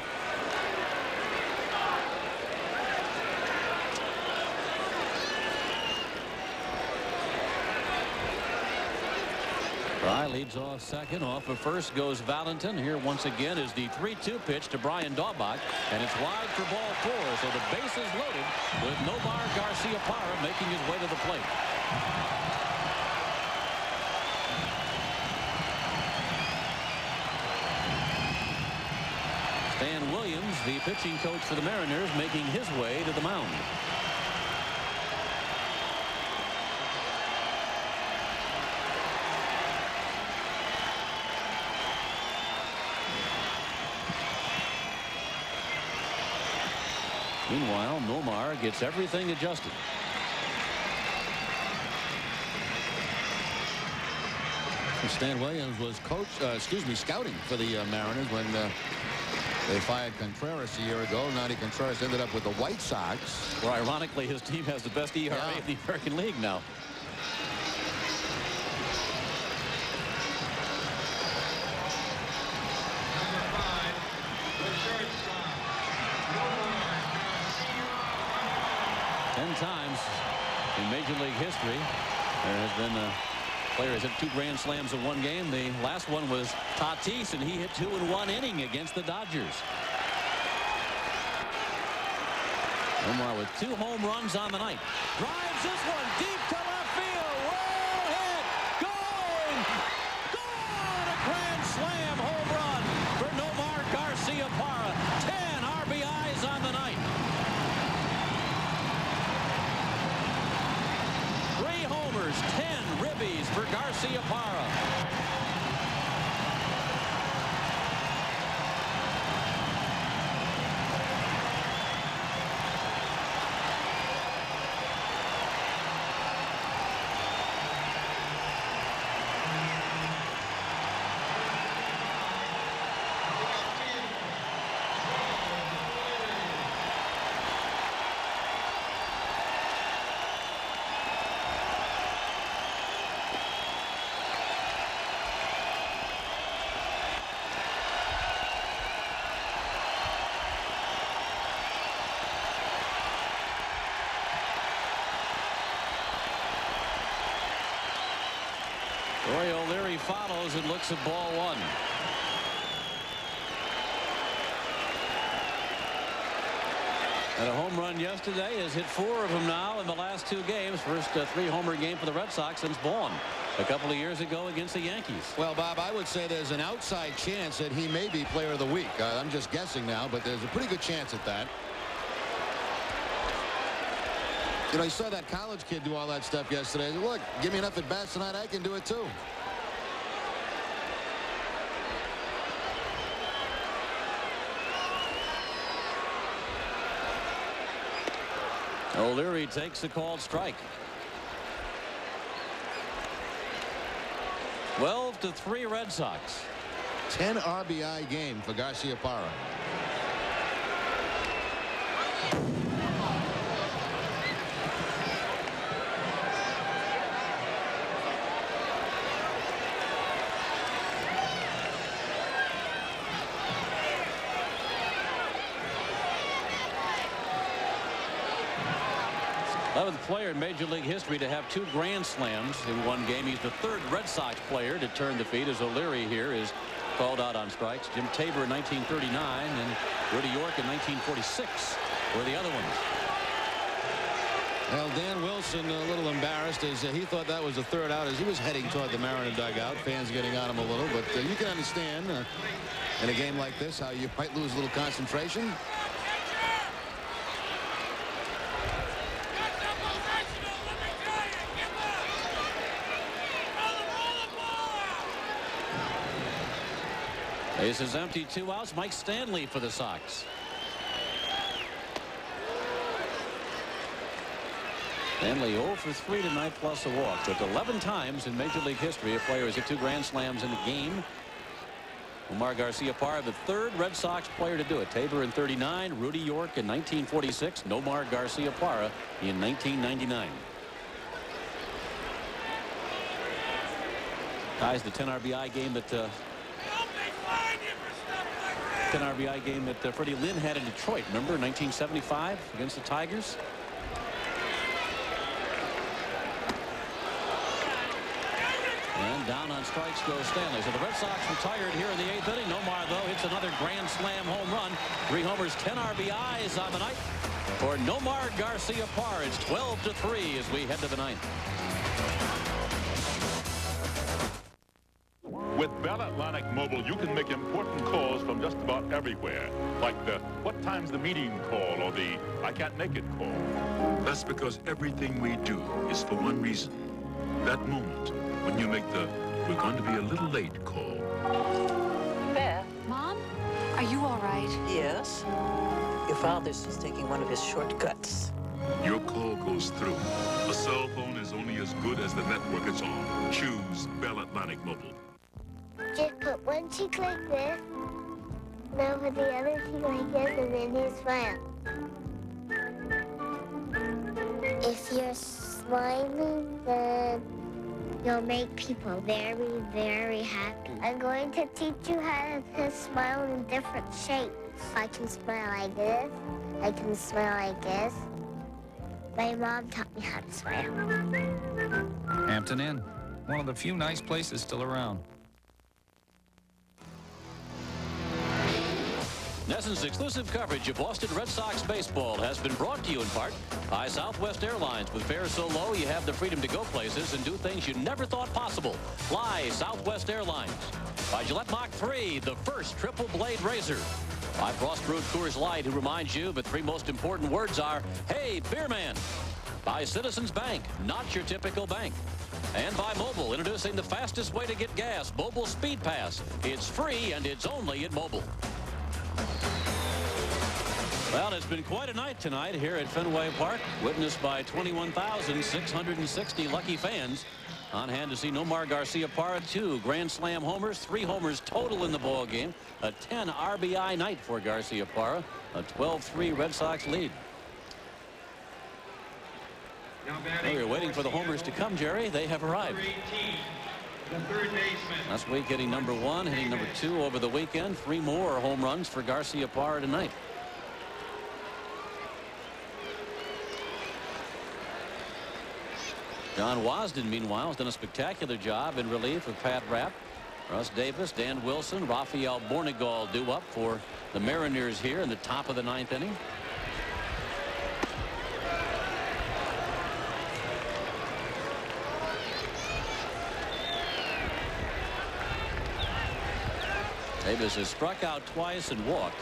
Fry leads off second. Off of first goes Valentin. Here once again is the 3-2 pitch to Brian Dahlbach, and it's wide for ball 4. So the base is loaded with Nomar Garciaparra making his way to the plate. Stan Williams, the pitching coach for the Mariners, making his way to the mound. Meanwhile, Nomar gets everything adjusted. Stan Williams was scouting for the Mariners when they fired Contreras a year ago. Now Contreras ended up with the White Sox. Where ironically his team has the best ERA in the American League now. Times in Major League history there has been players hit 2 grand slams in one game. The last one was Tatis, and he hit 2 in 1 inning against the Dodgers. Nomar with 2 home runs on the night. Drives this one deep to left field. Well hit. Going. Gone. A grand slam home run for Nomar Garciaparra. 10 RBIs on the night. 3 homers, 10 ribbies for Garciaparra. Roy O'Leary follows and looks at ball 1. And a home run yesterday, has hit 4 of them now in the last 2 games. First 3-homer game for the Red Sox since Bourne a couple of years ago against the Yankees. Well, Bob, I would say there's an outside chance that he may be player of the week. I'm just guessing now, but there's a pretty good chance at that. You know, you saw that college kid do all that stuff yesterday. Look, give me enough at bats tonight, I can do it too. O'Leary takes the called strike. 12-3 Red Sox. 10 RBI game for Garciaparra. Eleventh player in Major League history to have 2 grand slams in one game. He's the 3rd Red Sox player to turn the feet, as O'Leary here is called out on strikes. Jim Tabor in 1939 and Rudy York in 1946 were the other ones. Well, Dan Wilson a little embarrassed as he thought that was the 3rd out as he was heading toward the Mariner dugout. Fans getting on him a little, but you can understand in a game like this how you might lose a little concentration. Base is empty, 2 outs. Mike Stanley for the Sox. Stanley 0 for 3 tonight plus a walk. But 11 times in Major League history a player has hit 2 grand slams in a game. Nomar Garciaparra, the 3rd Red Sox player to do it. Tabor in 39, Rudy York in 1946, Nomar Garciaparra in 1999. Ties the 10 RBI game that 10 RBI game that Freddie Lynn had in Detroit. Remember, 1975 against the Tigers. And down on strikes goes Stanley. So the Red Sox retired here in the 8th inning. Nomar, though, hits another grand slam home run. 3 homers, 10 RBIs on the night for Nomar Garciaparra. It's 12-3 as we head to the 9th. With Bell Atlantic Mobile, you can make important calls from just about everywhere. Like the "what time's the meeting" call or the "I can't make it" call. That's because everything we do is for one reason. That moment when you make the "we're going to be a little late" call. Beth? Mom? Are you all right? Yes. Your father's just taking one of his shortcuts. Your call goes through. A cell phone is only as good as the network it's on. Choose Bell Atlantic Mobile. Just put one cheek like this, now put the other cheek like this, and then you smile. If you're smiling, then you'll make people very, very happy. I'm going to teach you how to smile in different shapes. I can smile like this. I can smile like this. My mom taught me how to smile. Hampton Inn, one of the few nice places still around. NESN's exclusive coverage of Boston Red Sox baseball has been brought to you in part by Southwest Airlines. With fares so low, you have the freedom to go places and do things you never thought possible. Fly Southwest Airlines. By Gillette Mach 3, the first triple blade razor. By Frost Brewed Coors Light, who reminds you the 3 most important words are, "Hey, beer man." By Citizens Bank, not your typical bank. And by Mobile, introducing the fastest way to get gas, Mobile Speed Pass. It's free and it's only at Mobile. Well, it's been quite a night tonight here at Fenway Park, witnessed by 21,660 lucky fans on hand to see Nomar Garciaparra. 2 grand slam homers, 3 homers total in the ball game. A 10 RBI night for Garciaparra, a 12-3 Red Sox lead. We were waiting for the homers to come, Jerry. They have arrived. The third baseman. Last week hitting number 1, hitting number 2 over the weekend. 3 more home runs for Garciaparra tonight. John Wasden, meanwhile, has done a spectacular job in relief with Pat Rapp. Russ Davis, Dan Wilson, Rafael Bornegal due up for the Mariners here in the top of the 9th inning. Davis has struck out twice and walked.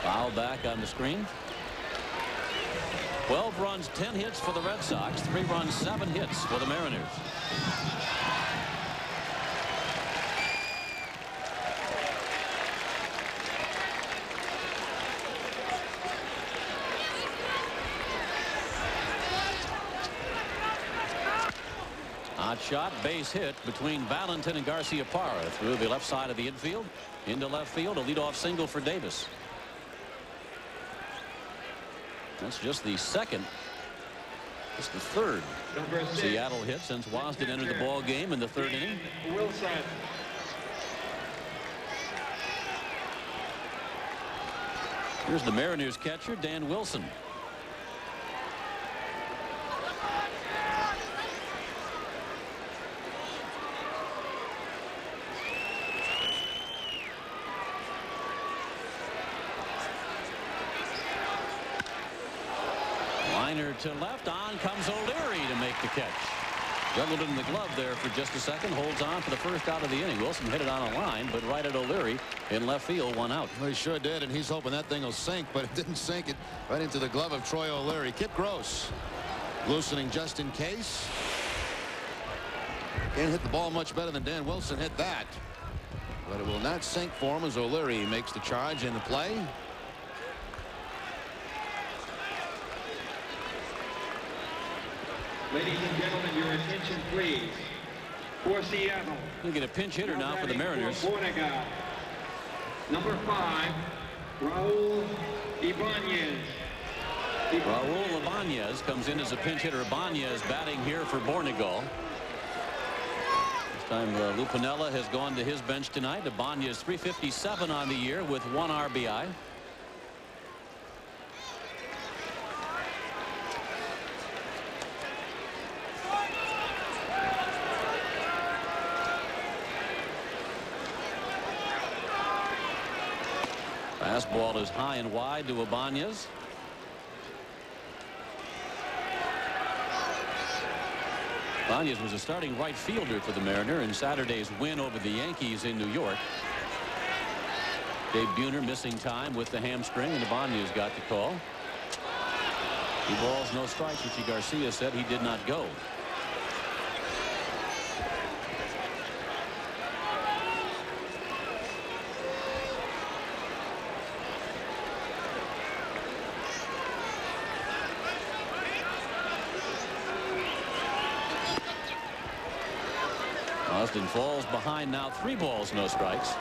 Foul back on the screen. 12 runs, 10 hits for the Red Sox. 3 runs, 7 hits for the Mariners. Hot shot, base hit between Valentin and Garcia-Parra through the left side of the infield into left field. A leadoff single for Davis. That's just the second. It's the third Seattle hit since Wasden entered the ball game in the third inning. Wilson. Here's the Mariners catcher, Dan Wilson. Liner to left. On comes O'Leary to make the catch. Juggled in the glove there for just a second. Holds on for the first out of the inning. Wilson hit it on a line, but right at O'Leary in left field. 1 out. Well, he sure did, and he's hoping that thing will sink, but it didn't sink. It right into the glove of Troy O'Leary. Kip Gross loosening just in case. Can't hit the ball much better than Dan Wilson hit that. But it will not sink for him as O'Leary makes the charge in the play. Ladies and gentlemen, your attention, please. For Seattle. We'll get a pinch hitter now for the Mariners. Number 5, Raul Ibanez. Raul Ibanez comes in as a pinch hitter. Ibanez batting here for Bornegal. This time Lou Piniella has gone to his bench tonight. Ibanez 357 on the year with 1 RBI. Fastball is high and wide to Ibanez. Ibanez was a starting right fielder for the Mariner in Saturday's win over the Yankees in New York. Dave Buhner missing time with the hamstring, and Ibanez got the call. 2 balls, no strikes. Richie Garcia said he did not go. Wasden falls behind now. 3 balls, no strikes.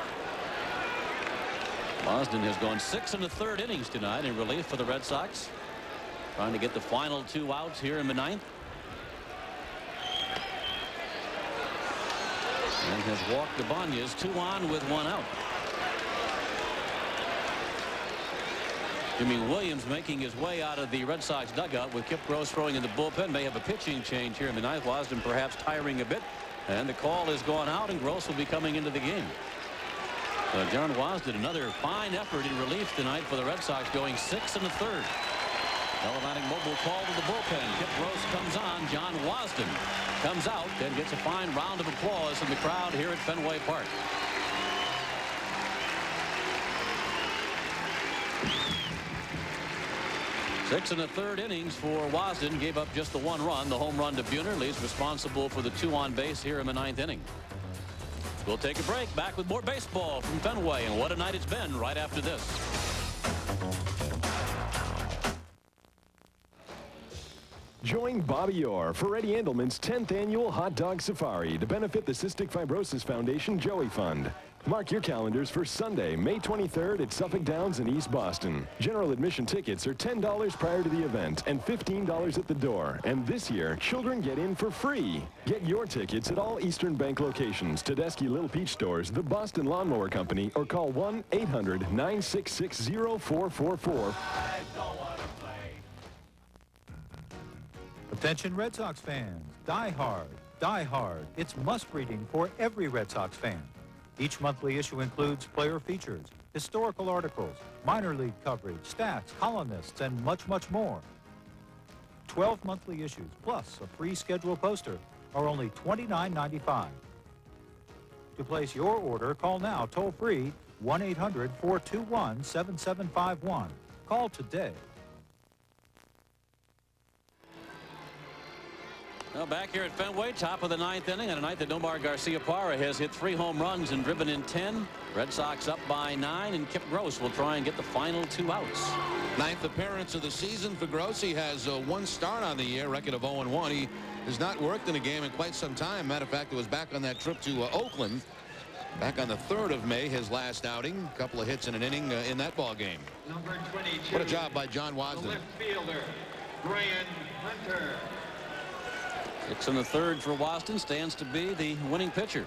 Wasden has gone 6 1/3 innings tonight in relief for the Red Sox, trying to get the final 2 outs here in the 9th. And has walked Ibanez 2 on with 1 out. Jimmy Williams making his way out of the Red Sox dugout with Kip Gross throwing in the bullpen. May have a pitching change here in the 9th. Wasden perhaps tiring a bit. And the call is gone out, and Gross will be coming into the game. So John Wasden, another fine effort in relief tonight for the Red Sox, going 6 1/3. Galvanic mobile call to the bullpen. Kip Gross comes on. John Wasden comes out and gets a fine round of applause from the crowd here at Fenway Park. Six 1/3 innings for Wasden. Gave up just the 1 run. The home run to Buhner leaves responsible for the 2 on base here in the 9th inning. We'll take a break. Back with more baseball from Fenway, and what a night it's been right after this. Join Bobby Orr for Eddie Endelman's 10th annual Hot Dog Safari to benefit the Cystic Fibrosis Foundation Joey Fund. Mark your calendars for Sunday, May 23rd at Suffolk Downs in East Boston. General admission tickets are $10 prior to the event and $15 at the door. And this year, children get in for free. Get your tickets at all Eastern Bank locations, Tedeschi Little Peach Stores, the Boston Lawnmower Company, or call 1-800-966-0444. Attention Red Sox fans, Die Hard, Die Hard. It's must reading for every Red Sox fan. Each monthly issue includes player features, historical articles, minor league coverage, stats, columnists, and much, much more. 12 monthly issues plus a free schedule poster are only $29.95. To place your order, call now toll-free 1-800-421-7751. Call today. Now back here at Fenway, top of the 9th inning, on a night that Nomar Garcia-Parra has hit 3 home runs and driven in 10. Red Sox up by 9, and Kip Gross will try and get the final 2 outs. 9th appearance of the season for Gross. He has 1 start on the year, record of 0-1. He has not worked in a game in quite some time. Matter of fact, it was back on that trip to Oakland. Back on the 3rd of May, his last outing. A couple of hits in an inning in that ball game. Number 22. What a job by John Wasden. The left fielder, Brian Hunter. 6 1/3 for Wasden. Stands to be the winning pitcher.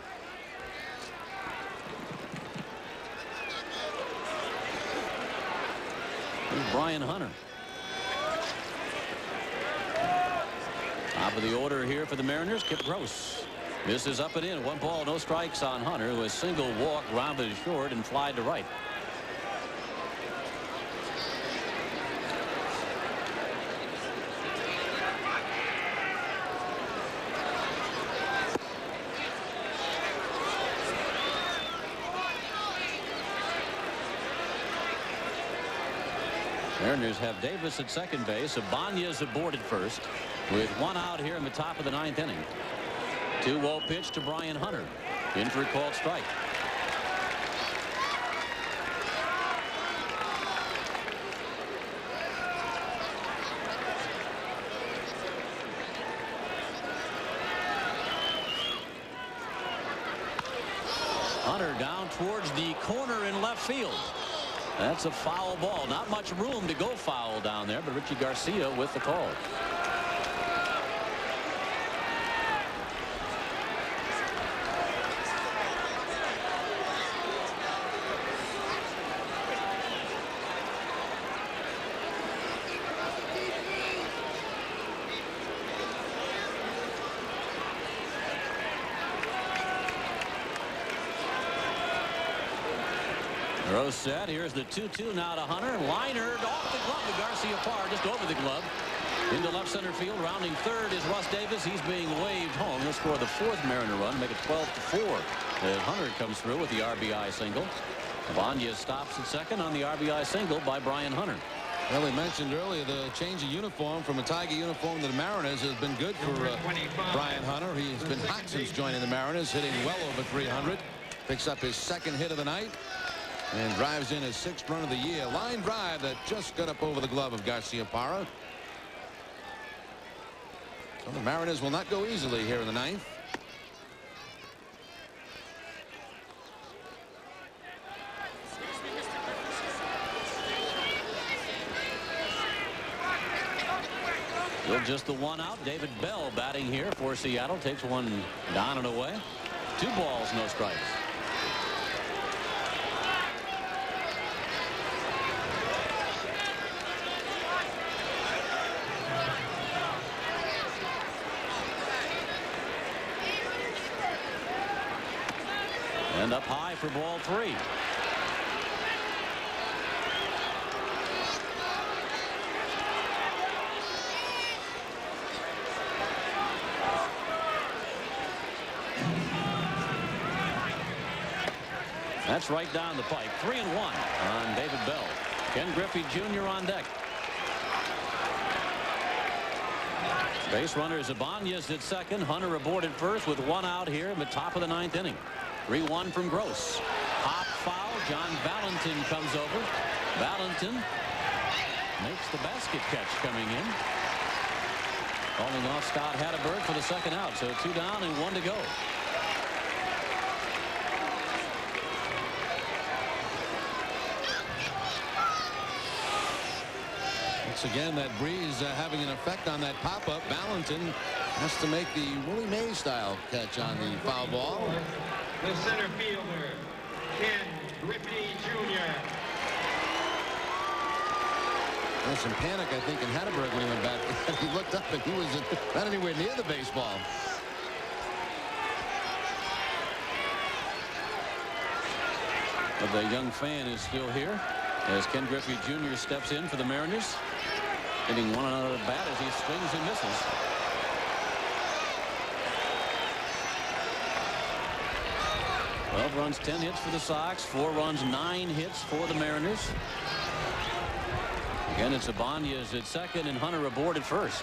Here's Brian Hunter. Top of the order here for the Mariners, Kip Gross. This is up and in. 1 ball, no strikes on Hunter, who a single walk, rounded short and fly to right. Mariners have Davis at second base. Ibanez aboard at first with 1 out here in the top of the 9th inning. 2-0 pitch to Brian Hunter. In for a called strike. Hunter down towards the corner in left field. That's a foul ball. Not much room to go foul down there, but Richie Garcia with the call. Rose set. Here's the 2-2 now to Hunter. Liner off the glove to Garcia Parr, just over the glove. Into left center field. Rounding third is Russ Davis. He's being waved home. He'll score the 4th Mariner run, make it 12-4. As Hunter comes through with the RBI single. Ibanez stops at second on the RBI single by Brian Hunter. Well, we mentioned earlier the change of uniform from a Tiger uniform to the Mariners has been good for Brian Hunter. He's been hot since joining the Mariners, hitting well over 300. Picks up his 2nd hit of the night. And drives in his 6th run of the year. Line drive that just got up over the glove of Garcia Parra. So the Mariners will not go easily here in the 9th. Still just the 1 out. David Bell batting here for Seattle. Takes one down and away. 2 balls, no strikes. And up high for ball 3. That's right down the pipe. 3-1 on David Bell. Ken Griffey Jr. on deck. Base runners Ibanez at second. Hunter aboard at first with 1 out here in the top of the 9th inning. 3-1 from Gross. Pop foul. John Valentin comes over. Valentin makes the basket catch coming in. Calling off Scott Hatteberg for the 2nd out. So 2 down and 1 to go. Once again, that breeze having an effect on that pop-up. Valentin has to make the Willie Mays style catch on the foul ball. The center fielder, Ken Griffey Jr. There's some panic, I think, in Hatteberg when he went back. He looked up and he was not anywhere near the baseball. But the young fan is still here as Ken Griffey Jr. steps in for the Mariners. Hitting one another bat as he swings and misses. Twelve runs, 10 hits for the Sox. 4 runs, 9 hits for the Mariners. Again, it's Ibanez at second and Hunter aboard at first.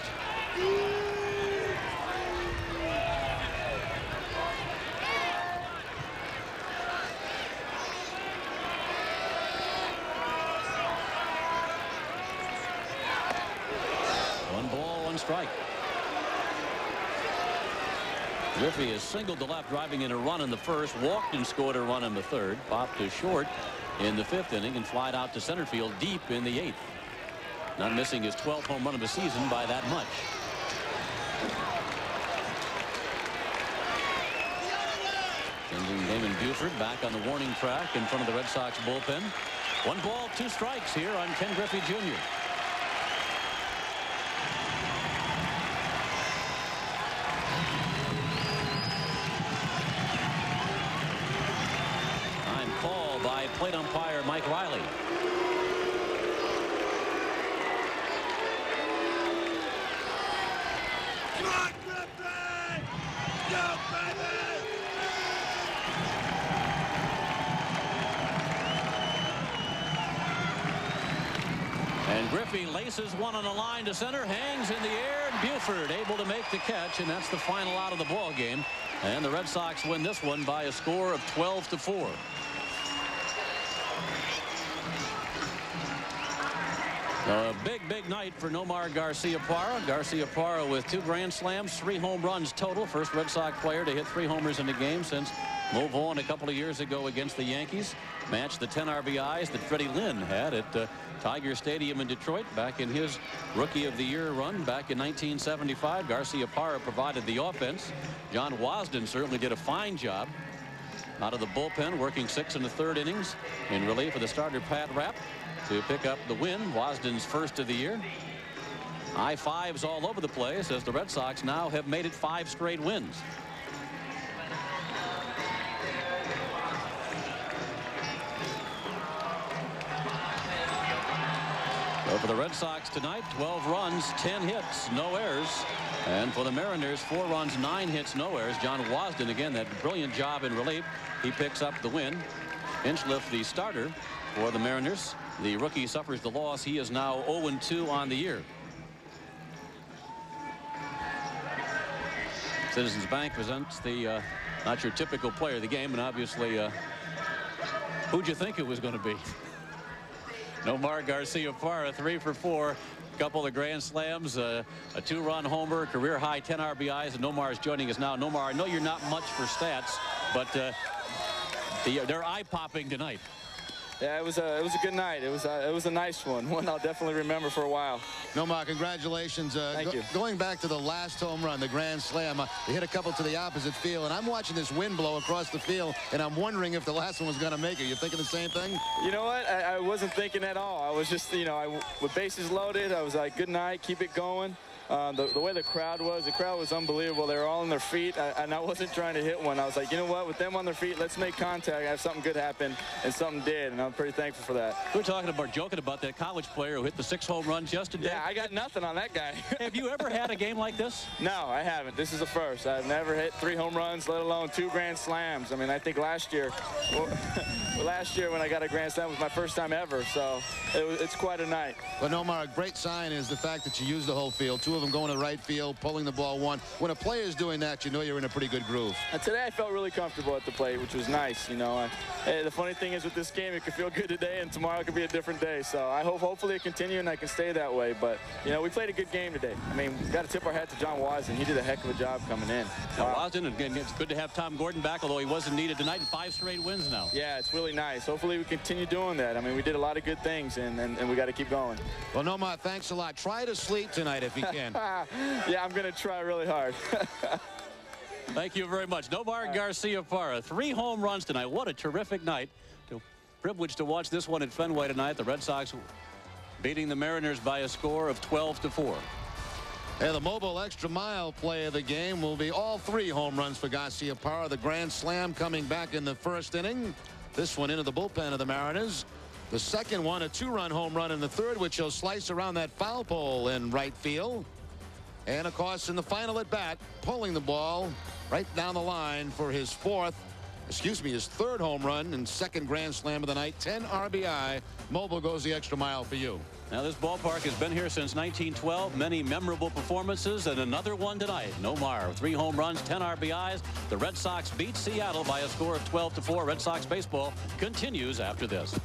One ball, 1 strike. Griffey is singled to left, driving in a run in the first, walked and scored a run in the third, popped to short in the 5th inning, and flied out to center field deep in the 8th. Not missing his 12th home run of the season by that much. Sending Damon Buford back on the warning track in front of the Red Sox bullpen. 1 ball, 2 strikes here on Ken Griffey Jr. Time call by plate umpire Mike Riley. Come on, Griffey! Go, baby! And Griffey laces one on the line to center, hangs in the air, and Buford able to make the catch, and that's the final out of the ball game. And the Red Sox win this one by a score of 12-4. A big night for Nomar Garciaparra. Garciaparra with 2 grand slams, 3 home runs total. First Red Sox player to hit 3 homers in a game since Mo Vaughn a couple of years ago against the Yankees. Matched the 10 RBIs that Freddie Lynn had at Tiger Stadium in Detroit back in his Rookie of the Year run back in 1975. Garciaparra provided the offense. John Wasden certainly did a fine job out of the bullpen, working 6 1/3 innings in relief of the starter Pat Rapp to pick up the win. Wasden's first of the year. High fives all over the place as the Red Sox now have made it 5 straight wins. So for the Red Sox tonight, 12 runs, 10 hits, no errors. And for the Mariners, 4 runs, 9 hits, no errors. John Wasden, again, that brilliant job in relief. He picks up the win. Hinchcliffe, the starter for the Mariners. The rookie suffers the loss. He is now 0-2 on the year. Citizens Bank presents the not your typical player of the game, and obviously who'd you think it was going to be? Nomar Garciaparra, 3 for 4, couple of grand slams, a 2-run homer, career high 10 RBIs, and Nomar is joining us now. Nomar, I know you're not much for stats, but they're eye-popping tonight. Yeah, it was a good night. It was a nice one I'll definitely remember for a while. Nomar, congratulations. Thank you. Going back to the last home run, the grand slam, they hit a couple to the opposite field, and I'm watching this wind blow across the field, and I'm wondering if the last one was going to make it. You thinking the same thing? You know what? I wasn't thinking at all. I was just, with bases loaded, I was like, good night, keep it going. The way the crowd was unbelievable. They were all on their feet, and I wasn't trying to hit one. I was like, you know what, with them on their feet, let's make contact, have something good happen, and something did, and I'm pretty thankful for that. We're joking about that college player who hit the 6 home runs yesterday. Yeah, I got nothing on that guy. Have you ever had a game like this? No, I haven't. This is the first. I've never hit 3 home runs, let alone 2 grand slams. I mean, I think last year when I got a grand slam was my first time ever, so it's quite a night. But Nomar, a great sign is the fact that you use the whole field. 2 of them going to right field, pulling the ball 1. When a player is doing that, you know you're in a pretty good groove. And today I felt really comfortable at the plate, which was nice. The funny thing is with this game, it could feel good today, and tomorrow could be a different day. So I hope hopefully it continue and I can stay that way. But we played a good game today. I mean, we've got to tip our hat to John Wasden. He did a heck of a job coming in. Now, Wasden, again, it's good to have Tom Gordon back, although he wasn't needed tonight, and 5 straight wins now. Yeah, it's really nice. Hopefully we continue doing that. I mean, we did a lot of good things, and we got to keep going. Well, Nomar, thanks a lot. Try to sleep tonight if you can. Yeah, I'm going to try really hard. Thank you very much. Nomar Garciaparra, 3 home runs tonight. What a terrific night. Privileged to watch this one at Fenway tonight. The Red Sox beating the Mariners by a score of 12-4. And the mobile extra mile play of the game will be all 3 home runs for Garciaparra. The grand slam coming back in the first inning. This one into the bullpen of the Mariners. The second one, a 2-run home run in the third, which he'll slice around that foul pole in right field. And, of course, in the final at bat, pulling the ball right down the line for his his third home run and second grand slam of the night. 10 RBI. Mobile goes the extra mile for you. Now, this ballpark has been here since 1912. Many memorable performances, and another one tonight. Nomar, 3 home runs, 10 RBIs. The Red Sox beat Seattle by a score of 12-4. Red Sox baseball continues after this.